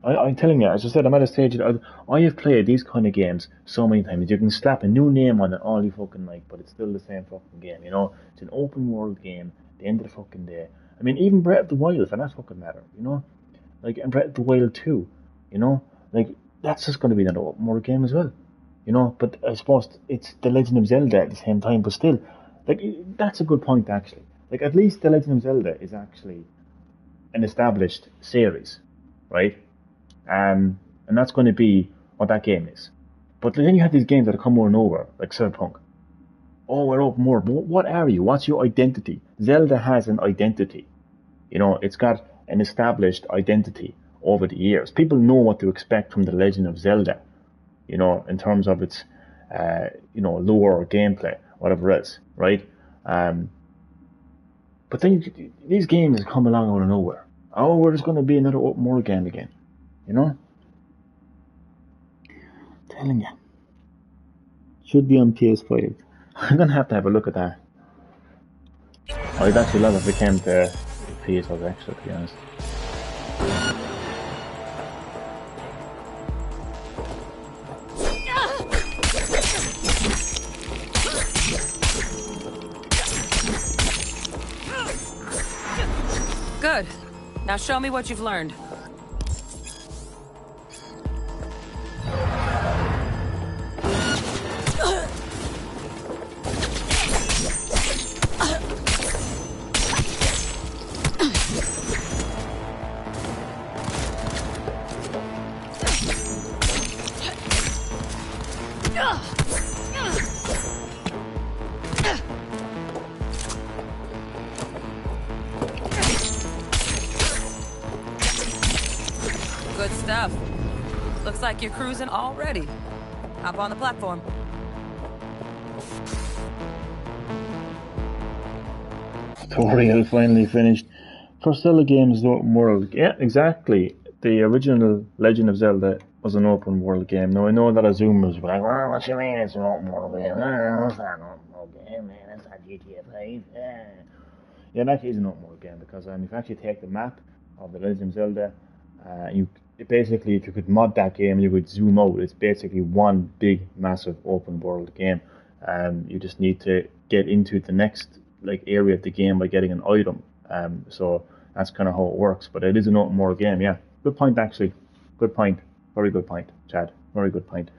A: I'm telling you, as I said, I'm at a stage that I have played these kind of games so many times. You can slap a new name on it all you fucking like, but it's still the same fucking game, you know? It's an open world game at the end of the fucking day. I mean, even Breath of the Wild, for that fucking matter, you know? Like, and Breath of the Wild 2, you know? Like, that's just going to be an open world game as well, you know? But I suppose it's The Legend of Zelda at the same time, but still, like, that's a good point, actually. Like, at least The Legend of Zelda is actually an established series, right? And that's going to be what that game is. But then you have these games that come out of nowhere, like Cyberpunk. Oh, we're open world. But what are you? What's your identity? Zelda has an identity. You know, it's got an established identity over the years. People know what to expect from The Legend of Zelda, you know, in terms of its, you know, lore or gameplay, whatever it is, right? But then these games come along out of nowhere. Oh, we're just going to be another open world game again. You know? Telling you. Should be on PS5. I'm gonna have to have a look at that. I'd actually love if it came to PS5 Extra, to be honest.
O: Now show me what you've learned. Good stuff. Looks like you're cruising already. Hop on the platform.
A: Tutorial finally finished. First Zelda game is an open world. Yeah, exactly. The original Legend of Zelda was an open world game. Now I know that Zoomers were like, well, what you mean it's an open world game? It's not an open world game, man. It's not GTA 5. Yeah, it actually is an open world game because if you actually take the map of the Legend of Zelda, basically, if you could mod that game, you could zoom out. It's basically one big, massive open world game. You just need to get into the next area of the game by getting an item. So that's kind of how it works. But it is an open world game. Yeah, good point actually. Good point. Very good point, Chad. Very good point.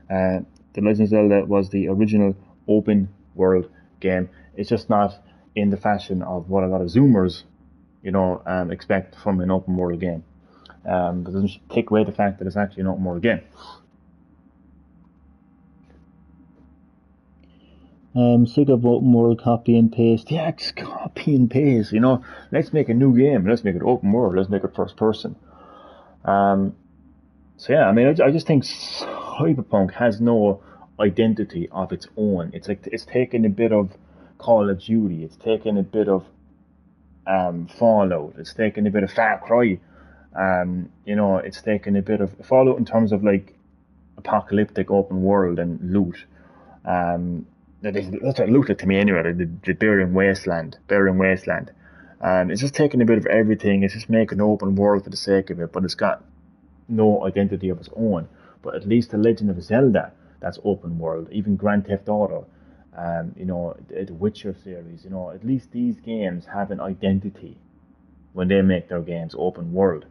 A: The Legend of Zelda was the original open world game. It's just not in the fashion of what a lot of Zoomers, expect from an open world game. But it doesn't take away the fact that it's actually an open world game. Sick of open world copy and paste. Yeah, just copy and paste. Let's make a new game. Let's make it open world. Let's make it first person. So yeah, I mean, I just think Cyberpunk has no identity of its own. It's like it's taken a bit of Call of Duty. It's taken a bit of Fallout. It's taken a bit of Far Cry. It's taken a bit of Fallout in terms of apocalyptic open world and loot. That's what loot like to me anyway. The Barren Wasteland. It's just taking a bit of everything. It's just making an open world for the sake of it, but it's got no identity of its own. But at least the Legend of Zelda, that's open world. Even Grand Theft Auto, the Witcher series. At least these games have an identity when they make their games open world.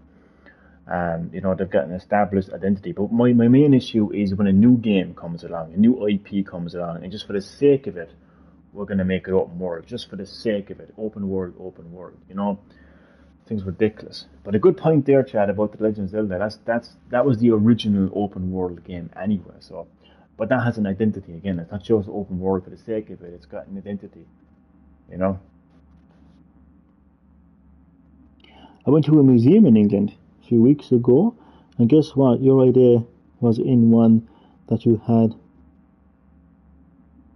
A: They've got an established identity. But my main issue is when a new game comes along, a new IP comes along, and just for the sake of it, we're going to make it open world. Just for the sake of it, open world. Things ridiculous. But a good point there, Chad, about the Legend of Zelda. That was the original open world game anyway. So, but that has an identity again. It's not just open world for the sake of it. It's got an identity. I went to a museum in England a few weeks ago, and guess what? Your idea was in one that you had.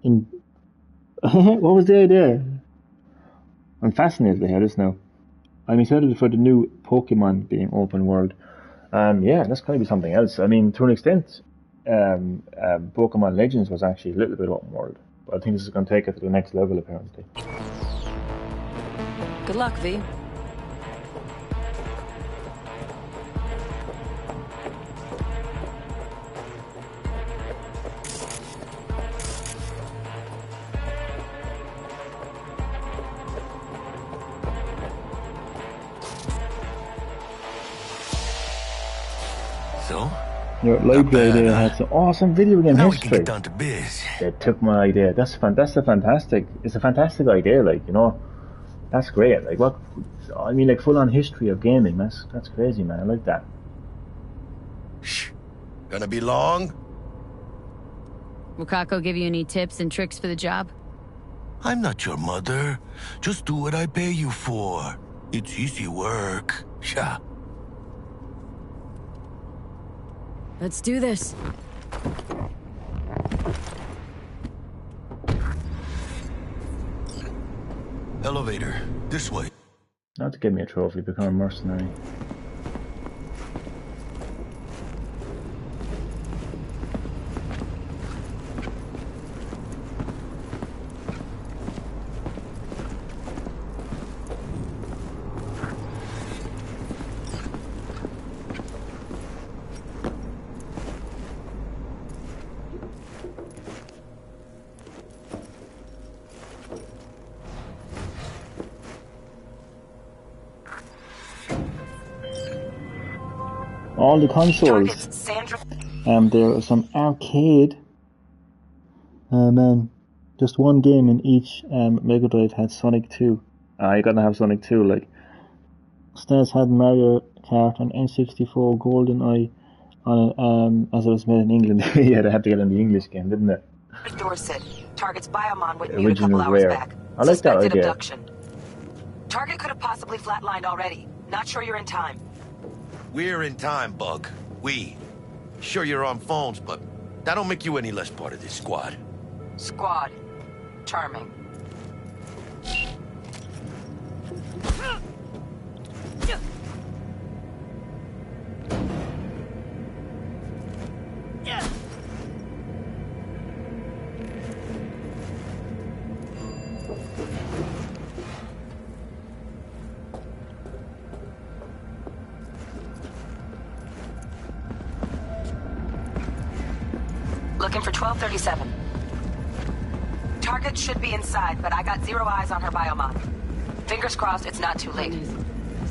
A: In what was the idea? I'm fascinated to hear this now. I'm excited for the new Pokemon being open world. Yeah, that's going to be something else. I mean, to an extent, Pokemon Legends was actually a little bit open world, but I think this is going to take it to the next level, apparently.
O: Good luck, V.
A: Your library there had some awesome video game history.
H: We can get down to biz.
A: They took my idea. It's a fantastic idea. That's great. Full on history of gaming. That's crazy, man. I like that.
H: Shh. Gonna be long?
C: Will Kako give you any tips and tricks for the job?
H: I'm not your mother. Just do what I pay you for. It's easy work. Yeah.
C: Let's do this.
H: Elevator. This way.
A: Not to give me a trophy, become a mercenary. all the consoles.
M: Targets Sandra.
A: There was some arcade. Man, just one game in each Mega Drive had Sonic 2. You gotta have Sonic 2, like. SNES had Mario Kart and N64 GoldenEye on it, as it was made in England. Yeah, they had to get in the English game, didn't they?
M: Dorset. Target's Biomon went
A: The
M: mute a couple
A: original
M: hours
A: Rare.
M: back.
A: I like that
M: Suspected
A: idea.
M: abduction. Target could have possibly flatlined already. Not sure you're in time.
H: We're in time, Bug. We. Sure you're on phones, but that don't make you any less part of this squad.
M: Squad. Charming. Looking for 1237. Target should be inside, but I got 0 eyes on her Biomon. Fingers crossed it's not too late.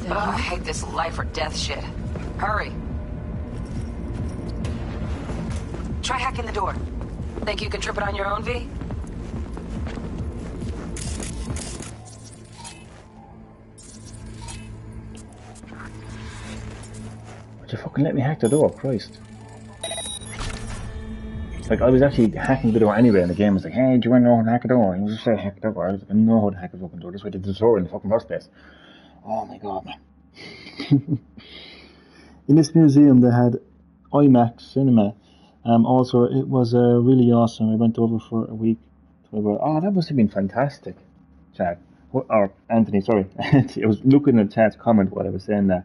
M: Ugh, I hate this life or death shit. Hurry. Try hacking the door. Think you can trip it on your own, V?
A: Would you fucking let me hack the door, Christ. Like, I was actually hacking the door anyway, and the game was like, hey, do you want to know how to hack a door? And you just say hack the door. I was like, I know how to hack a fucking door. That's why I did the tutorial in the fucking first place. Oh my god, man. In this museum, they had IMAX cinema. Also, it was really awesome. I went over for a week. That must have been fantastic, Chad. Or Anthony, sorry. I was looking at Chad's comment while I was saying that.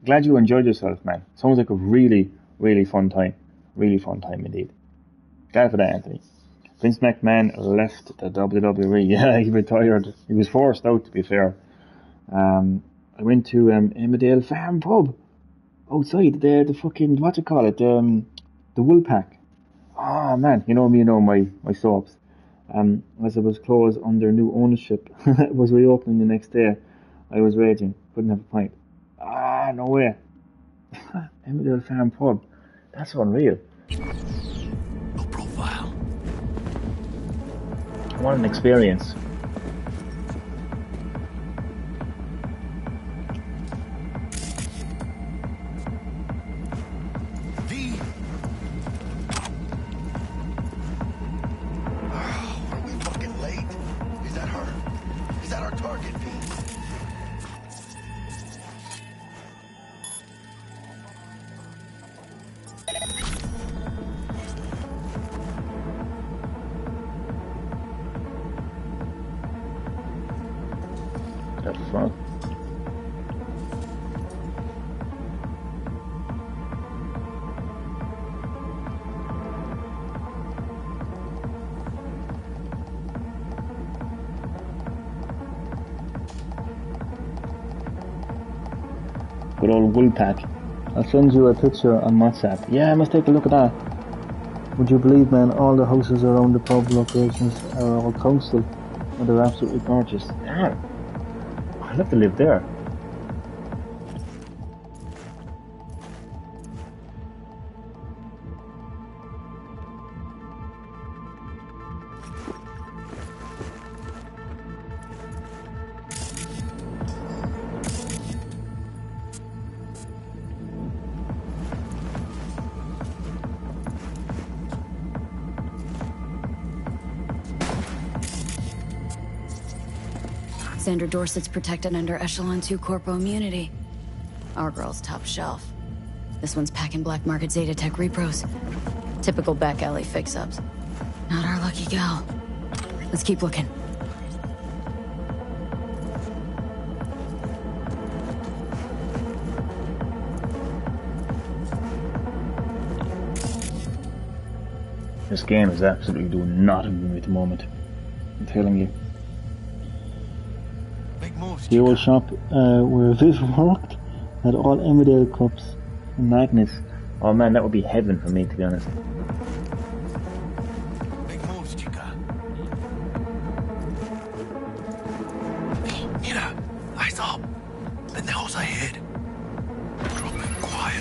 A: Glad you enjoyed yourself, man. Sounds like a really, really fun time. Really fun time indeed. Glad for that, Anthony. Vince McMahon left the WWE. Yeah, he retired. He was forced out, to be fair. I went to Emmerdale Farm Pub outside the fucking, what do you call it? The Woolpack. Oh man, you know me, you know my soaps. As it was closed under new ownership, it was reopening the next day. I was raging, couldn't have a pint. No way. Emmerdale Farm Pub. That's unreal.
H: No profile.
A: What an experience.
H: Are we fucking late? Is that her? Is that our target, V?
A: That was fun. Good old Woolpack. I'll send you a picture on WhatsApp. Yeah, I must take a look at that. Would you believe, man, all the houses around the pub locations are all council and they're absolutely gorgeous. Yeah. I'd love to live there.
C: Sandra Dorset's protected under Echelon 2 Corpo immunity. Our girl's top shelf. This one's packing black market Zetatech repros. Typical back alley fix-ups. Not our lucky gal. Let's keep looking.
A: This game is absolutely doing nothing for me at the moment. I'm telling you. The old shop where Viv worked had all Emmerdale cups and magnets. Oh man, that would be heaven for me, to be honest.
H: Big moves, chica. Mira, eyes up. Pendejos ahead. Drop it quiet.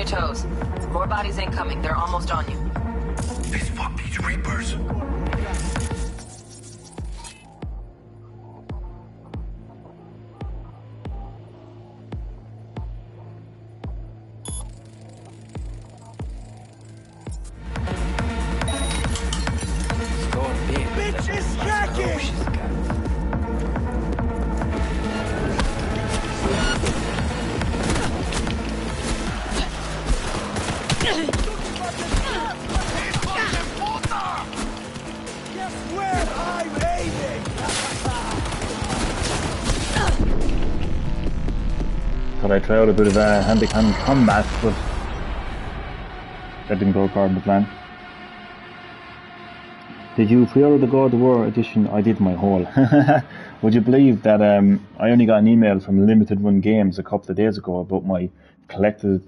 M: toes. More bodies incoming. They're almost on you.
H: Fist fuck these Reapers.
K: Bitch is tracking! Guess where I'm aiming?
A: Thought I'd try out a bit of hand-to-hand combat, but that didn't go according to plan. Did you pre-order the God of War edition? I did my whole. Would you believe that I only got an email from Limited Run Games a couple of days ago about my collector's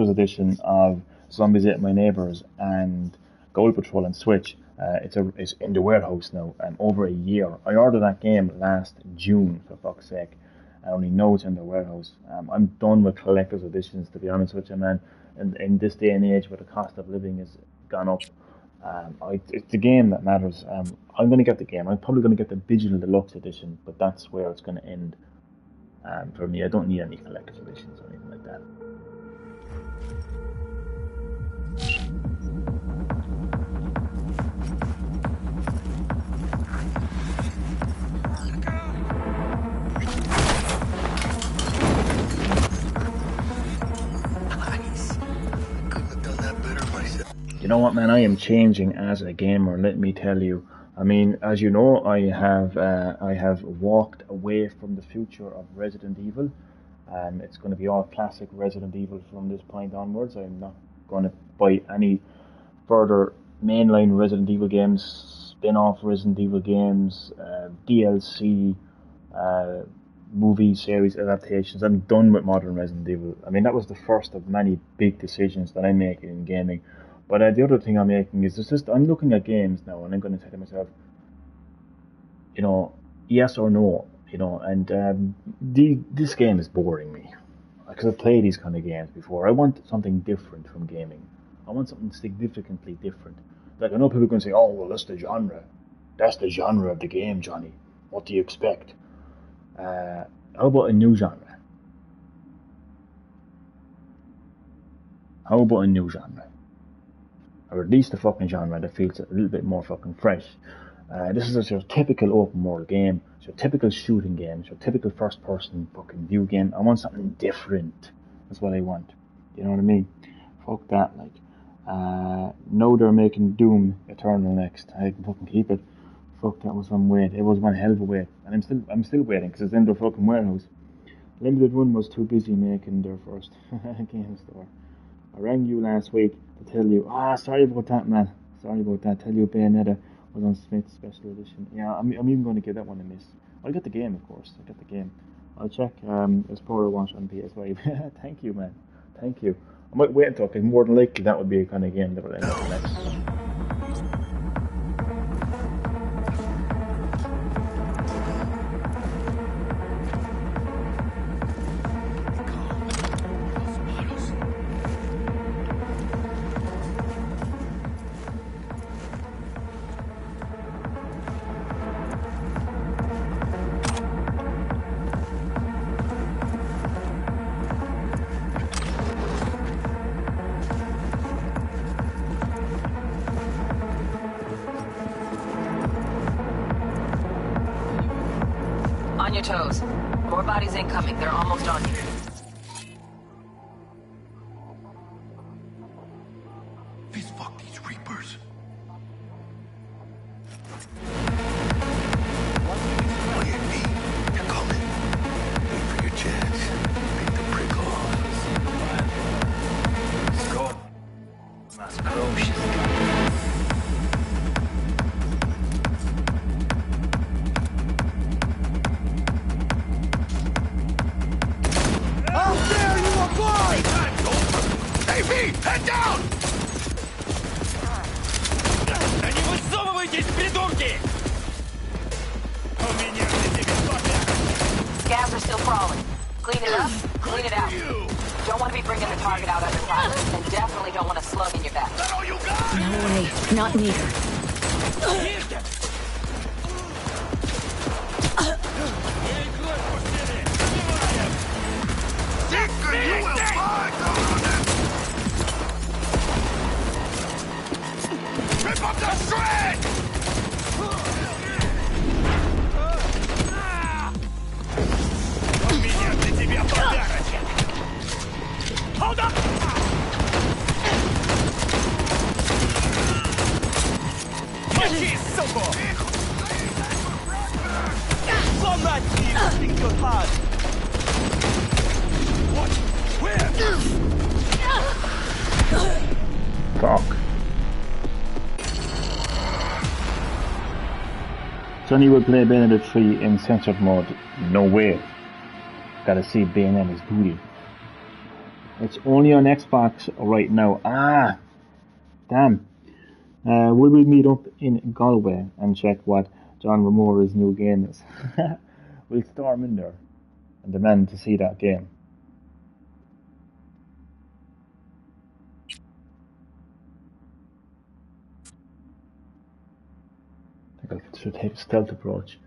A: edition of Zombies Ate My Neighbours and Gold Patrol and Switch. It's in the warehouse now, over a year. I ordered that game last June, for fuck's sake, and only know it's in the warehouse. I'm done with collector's editions, to be honest with you, man. And in this day and age where the cost of living has gone up, it's the game that matters. I'm going to get the game. I'm probably going to get the digital deluxe edition, but that's where it's going to end for me. I don't need any collector's editions or anything like that. You know what, man? I am changing as a gamer. Let me tell you. I mean, as you know, I have walked away from the future of Resident Evil. It's going to be all classic Resident Evil from this point onwards. I'm not going to buy any further mainline Resident Evil games, spin-off Resident Evil games, DLC, movie series adaptations. I'm done with modern Resident Evil. I mean, that was the first of many big decisions that I'm making in gaming. But the other thing I'm making is just I'm looking at games now, and I'm going to say to myself, you know, yes or no, you know. And this game is boring me because I've played these kind of games before. I want something different from gaming. I want something significantly different. Like, I know people are going to say, "Oh, well, that's the genre. That's the genre of the game, Johnny. What do you expect?" How about a new genre? How about a new genre? Or at least a fucking genre that feels a little bit more fucking fresh. This is your typical open world game. It's your typical shooting game. It's your typical first person fucking view game. I want something different. That's what I want. You know what I mean? Fuck that, like. Now they're making Doom Eternal next. I can fucking keep it. Fuck, that was some wait. It was one hell of a wait. And I'm still waiting because it's in their fucking warehouse. Limited Run was too busy making their first game store. I rang you last week to tell you, sorry about that, man. Sorry about that. Tell you Bayonetta was on Smith's Special Edition. Yeah, I'm even going to give that one a miss. I'll get the game, of course. I'll get the game. I'll check as Power Watch on PS5. Thank you, man. Thank you. I might wait until, because more than likely that would be a kind of game that would end up next.
M: On your toes. More bodies incoming. They're almost on you.
H: Fist fuck these Reapers. Oh yeah, me. You're coming. Wait for your chance. Make the prick off.
K: Let's go. That's atrocious.
H: Head down!
B: Да не высовывайтесь, придурки! У меня на тебе копия!
M: Scabs are still crawling. Clean it up, clean it out. Don't want to be bringing the target out under fire, and definitely don't want a slug in your back.
C: No way. Not neither.
I: Rip up the shred! Hold up! Мочи, суку! Сломать think you're hard! What? Where?
A: Fuck. Sonny will play Bayonetta 3 in censored mode. No way. Gotta see Bayonetta's booty. It's only on Xbox right now. Ah! Damn. Will we meet up in Galway and check what John Ramora's new game is? We'll storm in there and demand to see that game. I think I should take a stealth approach.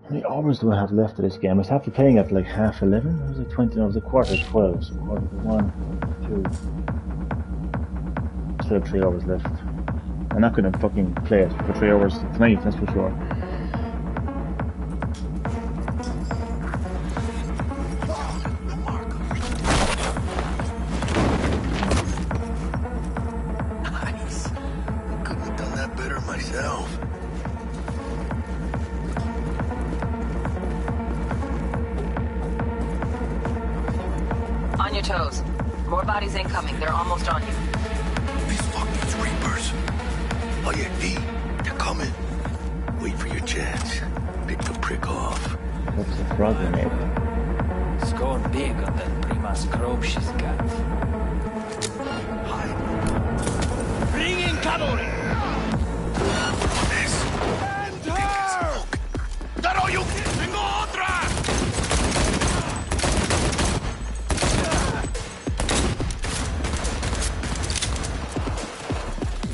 A: How many hours do I have left of this game? I was after playing at like 11:30. I was like 20. No, it was a quarter to 12. So quarter to 1, 2. Still have 3 hours left. I'm not gonna fucking play it for 3 hours tonight, that's for sure.
H: Nice. Couldn't have done that better myself.
M: On your toes. More bodies incoming. They're almost on you.
H: These fucking reapers. Oh yeah, D, they're coming. Wait for your chance. Pick the prick off.
A: What's the frog grenade?
K: Scored big on that Prima scrope she's got.
I: Bring in cavalry!
H: This.
I: And her! ¡Daro you! ¡Tengo otra!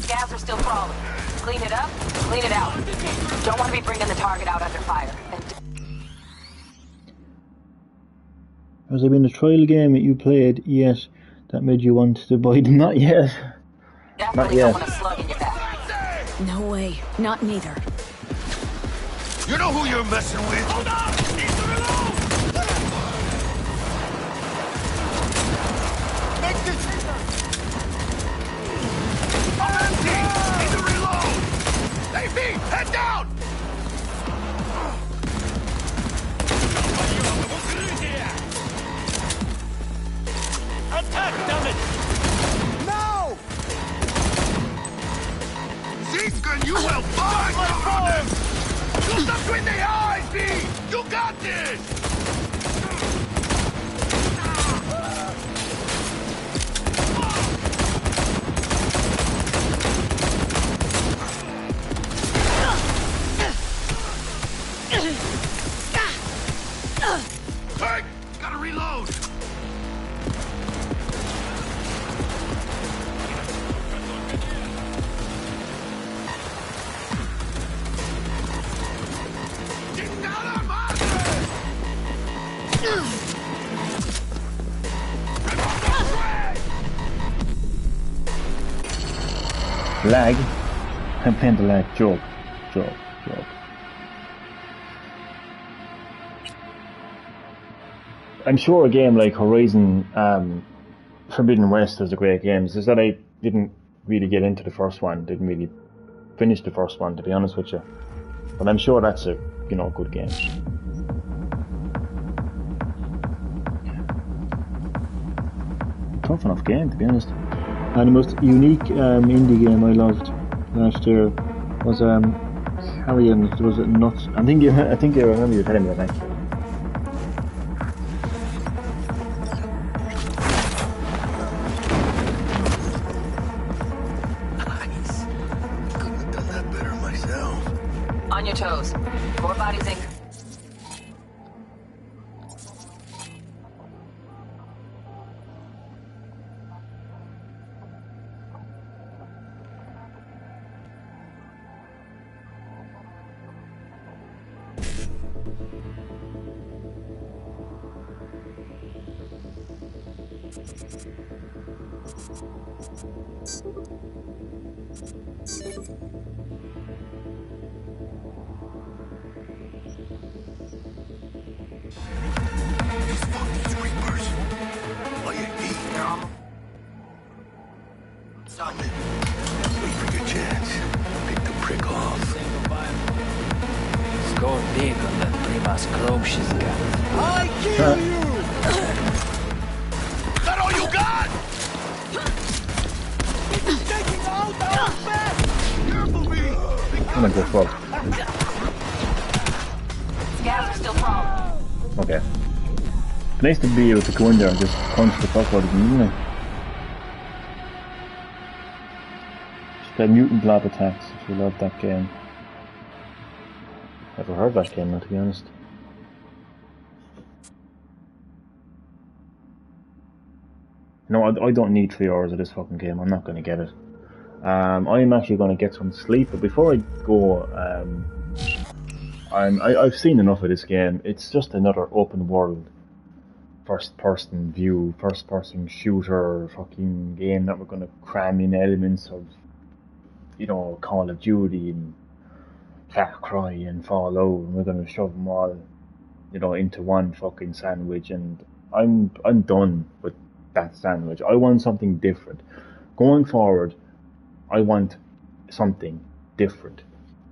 M: Gas are still crawling. Clean it up, clean it out. Don't want to be bringing the target out under fire. And
A: Has there been a trial game that you played yet that made you want to buy them? Not yet. Not
M: definitely
A: yet.
M: don't want a slug in your back.
C: No way. Not neither.
H: You know who you're messing with?
I: Hold on! Need to reload! Make this... I'm empty! Need to reload! Hey, V! Head down! Attack, damn it! No!
H: Zeeskin, you will find
I: him! Shoot up between the eyes, V! You got this!
H: Hey, gotta reload.
A: Lag? I'm playing the lag. Joke. I'm sure a game like Horizon Forbidden West is a great game. It's just that I didn't really get into the first one, didn't really finish the first one, to be honest with you. But I'm sure that's a good game. Tough enough game, to be honest. And the most unique indie game I loved last year was Carrion. Was it Nuts? I think you remember you telling me that actually.
H: Nice. Couldn't have done that better myself.
M: on your toes. More bodies in.
P: Score big on that Primas chrome she's got.
I: I kill you! Is that all you got? It's taking out our back! Careful, V!
A: I'm gonna go for it.
M: Scavs are still prone.
A: Okay. Nice to be able to go in there and just punch the fuck out of them, isn't it? Just the mutant blob attacks, if you love that game. Never heard that game, to be honest. No, I don't need 3 hours of this fucking game. I'm not going to get it. I'm actually going to get some sleep, but before I go, I've seen enough of this game. It's just another open world, first-person view, first-person shooter fucking game that we're going to cram in elements of, you know, Call of Duty and Far Cry and Fallout, and we're going to shove them all, you know, into one fucking sandwich, and I'm done with that sandwich. I want something different. Going forward, I want something different.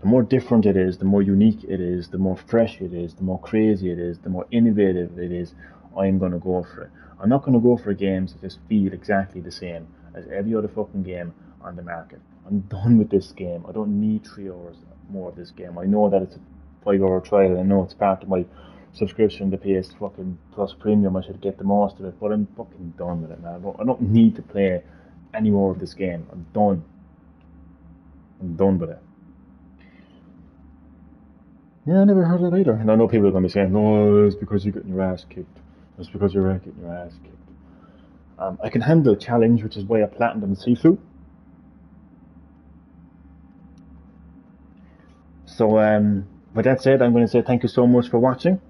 A: The more different it is, the more unique it is, the more fresh it is, the more crazy it is, the more innovative it is, I'm going to go for it. I'm not going to go for games that just feel exactly the same as every other fucking game on the market. I'm done with this game. I don't need 3 hours more of this game. I know that it's a 5-hour trial. I know it's part of my subscription to PS fucking Plus Premium. I should get the most of it, but I'm fucking done with it now. I don't need to play any more of this game. I'm done. I'm done with it. Yeah, I never heard of it either. And I know people are going to be saying, no, it's because you're getting your ass kicked. It's because you're getting your ass kicked. I can handle a challenge, which is why I platinum Sifu. So, with that said, I'm going to say thank you so much for watching.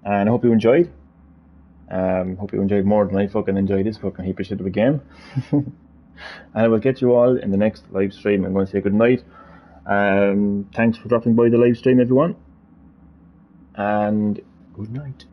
A: And I hope you enjoyed. Hope you enjoyed more than I fucking enjoyed this fucking heap of shit of a game. And I will get you all in the next live stream. I'm going to say good night. Thanks for dropping by the live stream, everyone. And good night.